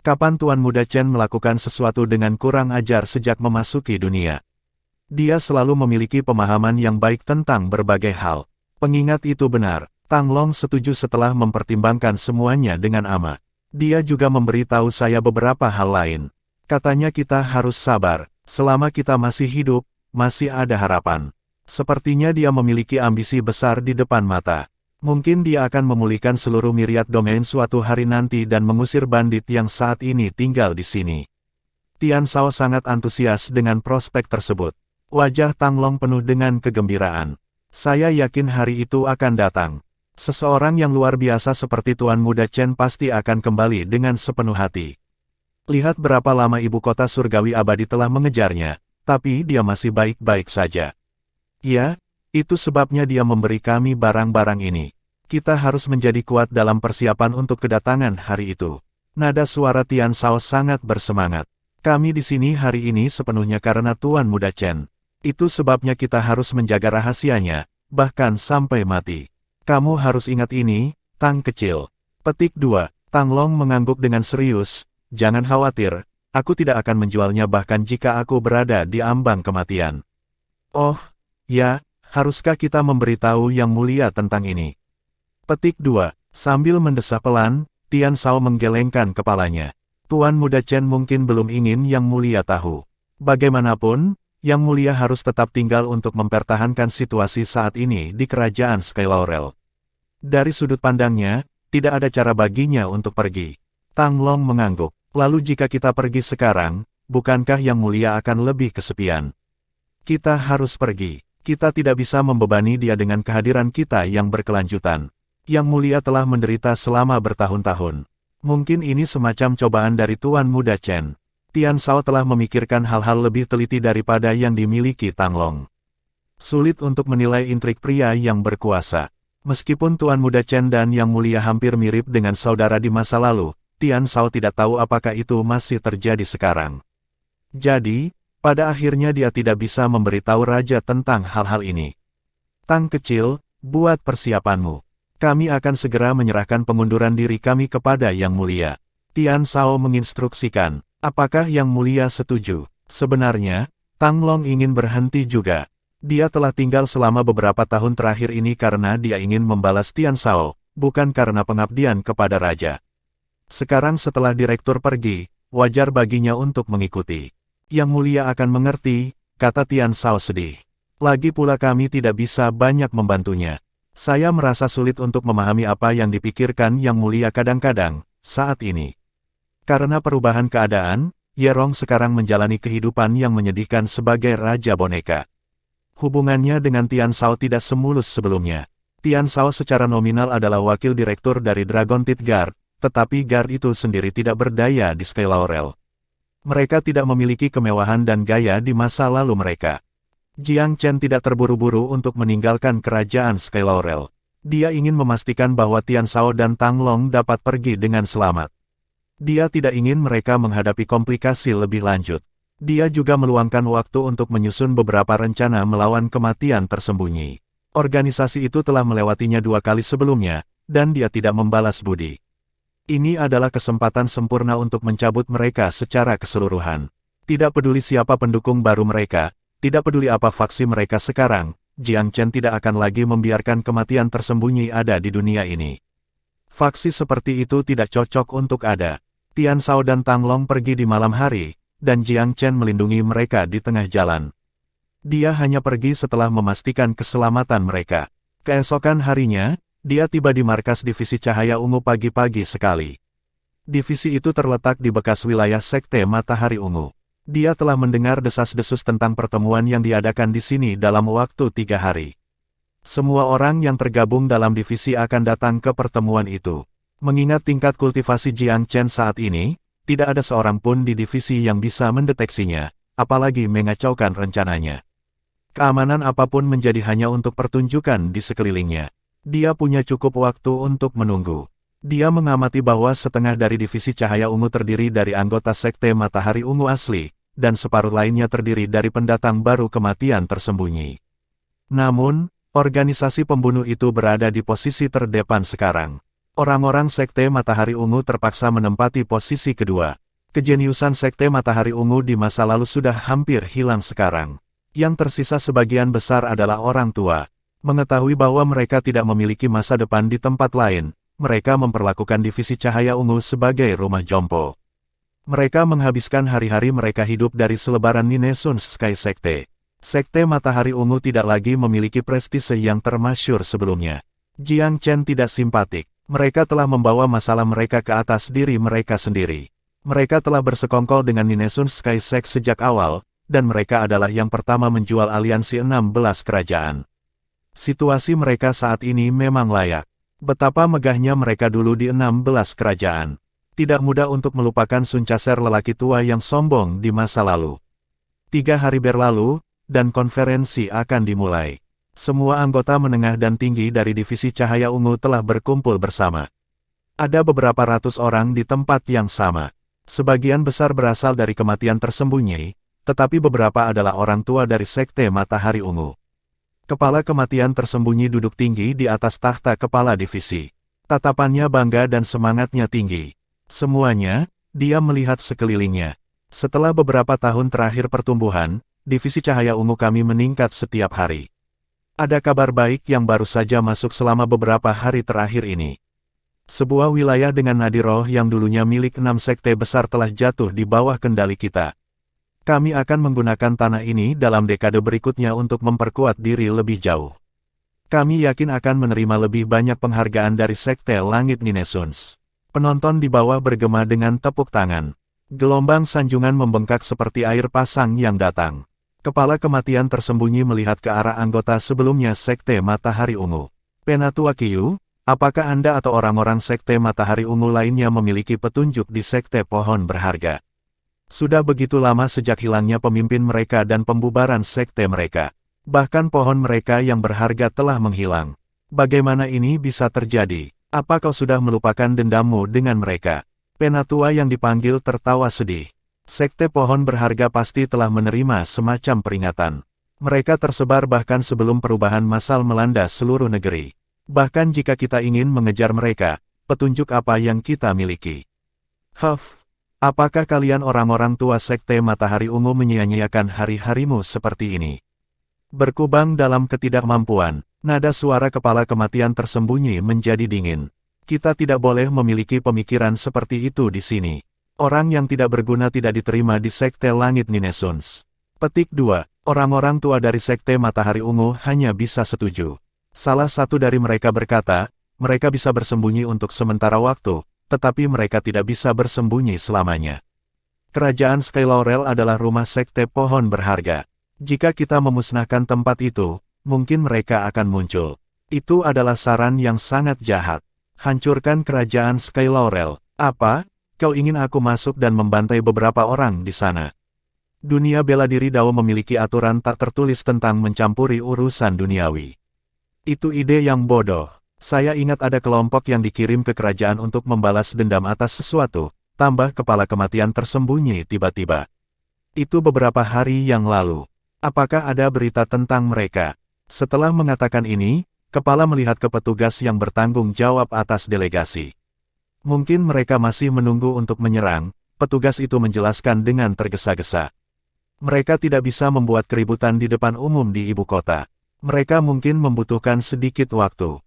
Kapan Tuan Muda Chen melakukan sesuatu dengan kurang ajar sejak memasuki dunia? Dia selalu memiliki pemahaman yang baik tentang berbagai hal. Pengingat itu benar. Tang Long setuju setelah mempertimbangkan semuanya dengan amat. Dia juga memberitahu saya beberapa hal lain. Katanya kita harus sabar. Selama kita masih hidup, masih ada harapan. Sepertinya dia memiliki ambisi besar di depan mata. Mungkin dia akan memulihkan seluruh myriad domain suatu hari nanti dan mengusir bandit yang saat ini tinggal di sini. Tian Shao sangat antusias dengan prospek tersebut. Wajah Tang Long penuh dengan kegembiraan. Saya yakin hari itu akan datang. Seseorang yang luar biasa seperti Tuan Muda Chen pasti akan kembali dengan sepenuh hati. Lihat berapa lama ibu kota surgawi abadi telah mengejarnya, tapi dia masih baik-baik saja. Ya, itu sebabnya dia memberi kami barang-barang ini. Kita harus menjadi kuat dalam persiapan untuk kedatangan hari itu. Nada suara Tian Shao sangat bersemangat. Kami di sini hari ini sepenuhnya karena Tuan Muda Chen. Itu sebabnya kita harus menjaga rahasianya, bahkan sampai mati. Kamu harus ingat ini, Tang kecil. Petik 2. Tang Long mengangguk dengan serius, jangan khawatir, aku tidak akan menjualnya bahkan jika aku berada di ambang kematian. Oh, ya, haruskah kita memberitahu Yang Mulia tentang ini? Petik 2. Sambil mendesah pelan, Tian Shao menggelengkan kepalanya. Tuan Muda Chen mungkin belum ingin Yang Mulia tahu. Bagaimanapun, Yang Mulia harus tetap tinggal untuk mempertahankan situasi saat ini di kerajaan Sky Laurel. Dari sudut pandangnya, tidak ada cara baginya untuk pergi. Tang Long mengangguk. Lalu jika kita pergi sekarang, bukankah Yang Mulia akan lebih kesepian? Kita harus pergi. Kita tidak bisa membebani dia dengan kehadiran kita yang berkelanjutan. Yang Mulia telah menderita selama bertahun-tahun. Mungkin ini semacam cobaan dari Tuan Muda Chen. Tian Shao telah memikirkan hal-hal lebih teliti daripada yang dimiliki Tang Long. Sulit untuk menilai intrik pria yang berkuasa. Meskipun Tuan Muda Chen dan Yang Mulia hampir mirip dengan saudara di masa lalu, Tian Shao tidak tahu apakah itu masih terjadi sekarang. Jadi, pada akhirnya dia tidak bisa memberitahu raja tentang hal-hal ini. Tang kecil, buat persiapanmu. Kami akan segera menyerahkan pengunduran diri kami kepada Yang Mulia. Tian Shao menginstruksikan. Apakah Yang Mulia setuju? Sebenarnya, Tang Long ingin berhenti juga. Dia telah tinggal selama beberapa tahun terakhir ini karena dia ingin membalas Tian Shao, bukan karena pengabdian kepada raja. Sekarang setelah direktur pergi, wajar baginya untuk mengikuti. Yang Mulia akan mengerti, kata Tian Shao sedih. Lagi pula kami tidak bisa banyak membantunya. Saya merasa sulit untuk memahami apa yang dipikirkan Yang Mulia kadang-kadang, saat ini. Karena perubahan keadaan, Ye Rong sekarang menjalani kehidupan yang menyedihkan sebagai raja boneka. Hubungannya dengan Tian Shao tidak semulus sebelumnya. Tian Shao secara nominal adalah wakil direktur dari Dragon Teeth Guard, tetapi Guard itu sendiri tidak berdaya di Sky Laurel. Mereka tidak memiliki kemewahan dan gaya di masa lalu mereka. Jiang Chen tidak terburu-buru untuk meninggalkan kerajaan Sky Laurel. Dia ingin memastikan bahwa Tian Shao dan Tang Long dapat pergi dengan selamat. Dia tidak ingin mereka menghadapi komplikasi lebih lanjut. Dia juga meluangkan waktu untuk menyusun beberapa rencana melawan kematian tersembunyi. Organisasi itu telah melewatinya 2 kali sebelumnya, dan dia tidak membalas budi. Ini adalah kesempatan sempurna untuk mencabut mereka secara keseluruhan. Tidak peduli siapa pendukung baru mereka, tidak peduli apa faksi mereka sekarang, Jiang Chen tidak akan lagi membiarkan kematian tersembunyi ada di dunia ini. Faksi seperti itu tidak cocok untuk ada. Tian Shao dan Tang Long pergi di malam hari, dan Jiang Chen melindungi mereka di tengah jalan. Dia hanya pergi setelah memastikan keselamatan mereka. Keesokan harinya, dia tiba di markas divisi cahaya ungu pagi-pagi sekali. Divisi itu terletak di bekas wilayah sekte Matahari Ungu. Dia telah mendengar desas-desus tentang pertemuan yang diadakan di sini dalam waktu 3 hari. Semua orang yang tergabung dalam divisi akan datang ke pertemuan itu. Mengingat tingkat kultivasi Jiang Chen saat ini, tidak ada seorang pun di divisi yang bisa mendeteksinya, apalagi mengacaukan rencananya. Keamanan apapun menjadi hanya untuk pertunjukan di sekelilingnya. Dia punya cukup waktu untuk menunggu. Dia mengamati bahwa setengah dari divisi cahaya ungu terdiri dari anggota Sekte Matahari Ungu asli, dan separuh lainnya terdiri dari pendatang baru kematian tersembunyi. Namun, organisasi pembunuh itu berada di posisi terdepan sekarang. Orang-orang Sekte Matahari Ungu terpaksa menempati posisi kedua. Kejeniusan Sekte Matahari Ungu di masa lalu sudah hampir hilang sekarang. Yang tersisa sebagian besar adalah orang tua. Mengetahui bahwa mereka tidak memiliki masa depan di tempat lain, mereka memperlakukan divisi cahaya ungu sebagai rumah jompo. Mereka menghabiskan hari-hari mereka hidup dari selebaran Ninesuns Sky Sekte. Sekte Matahari Ungu tidak lagi memiliki prestise yang termasyur sebelumnya. Jiang Chen tidak simpatik. Mereka telah membawa masalah mereka ke atas diri mereka sendiri. Mereka telah bersekongkol dengan Ninesuns Sky Sek sejak awal, dan mereka adalah yang pertama menjual aliansi 16 kerajaan. Situasi mereka saat ini memang layak. Betapa megahnya mereka dulu di 16 kerajaan. Tidak mudah untuk melupakan Sun Caser lelaki tua yang sombong di masa lalu. 3 hari berlalu, dan konferensi akan dimulai. Semua anggota menengah dan tinggi dari divisi cahaya ungu telah berkumpul bersama. Ada beberapa ratus orang di tempat yang sama. Sebagian besar berasal dari kematian tersembunyi, tetapi beberapa adalah orang tua dari Sekte Matahari Ungu. Kepala kematian tersembunyi duduk tinggi di atas tahta kepala divisi. Tatapannya bangga dan semangatnya tinggi. Semuanya, dia melihat sekelilingnya. Setelah beberapa tahun terakhir pertumbuhan, divisi cahaya ungu kami meningkat setiap hari. Ada kabar baik yang baru saja masuk selama beberapa hari terakhir ini. Sebuah wilayah dengan nadi roh yang dulunya milik 6 sekte besar telah jatuh di bawah kendali kita. Kami akan menggunakan tanah ini dalam dekade berikutnya untuk memperkuat diri lebih jauh. Kami yakin akan menerima lebih banyak penghargaan dari Sekte Langit Ninesuns. Penonton di bawah bergema dengan tepuk tangan. Gelombang sanjungan membengkak seperti air pasang yang datang. Kepala kematian tersembunyi melihat ke arah anggota sebelumnya Sekte Matahari Ungu. Penatua Qiyu, apakah Anda atau orang-orang Sekte Matahari Ungu lainnya memiliki petunjuk di Sekte Pohon Berharga? Sudah begitu lama sejak hilangnya pemimpin mereka dan pembubaran sekte mereka. Bahkan pohon mereka yang berharga telah menghilang. Bagaimana ini bisa terjadi? Apa kau sudah melupakan dendammu dengan mereka? Penatua yang dipanggil tertawa sedih. Sekte pohon berharga pasti telah menerima semacam peringatan. Mereka tersebar bahkan sebelum perubahan massal melanda seluruh negeri. Bahkan jika kita ingin mengejar mereka, petunjuk apa yang kita miliki? Apakah kalian orang-orang tua Sekte Matahari Ungu menyia-nyiakan hari-harimu seperti ini? Berkubang dalam ketidakmampuan, nada suara kepala kematian tersembunyi menjadi dingin. Kita tidak boleh memiliki pemikiran seperti itu di sini. Orang yang tidak berguna tidak diterima di Sekte Langit Ninesuns. Petik 2. Orang-orang tua dari Sekte Matahari Ungu hanya bisa setuju. Salah satu dari mereka berkata, mereka bisa bersembunyi untuk sementara waktu, tetapi mereka tidak bisa bersembunyi selamanya. Kerajaan Sky Laurel adalah rumah Sekte Pohon Berharga. Jika kita memusnahkan tempat itu, mungkin mereka akan muncul. Itu adalah saran yang sangat jahat. Hancurkan kerajaan Sky Laurel. Apa? Kau ingin aku masuk dan membantai beberapa orang di sana? Dunia bela diri Dao memiliki aturan tak tertulis tentang mencampuri urusan duniawi. Itu ide yang bodoh. Saya ingat ada kelompok yang dikirim ke kerajaan untuk membalas dendam atas sesuatu, tambah kepala kematian tersembunyi tiba-tiba. Itu beberapa hari yang lalu. Apakah ada berita tentang mereka? Setelah mengatakan ini, kepala melihat ke petugas yang bertanggung jawab atas delegasi. Mungkin mereka masih menunggu untuk menyerang, petugas itu menjelaskan dengan tergesa-gesa. Mereka tidak bisa membuat keributan di depan umum di ibu kota. Mereka mungkin membutuhkan sedikit waktu.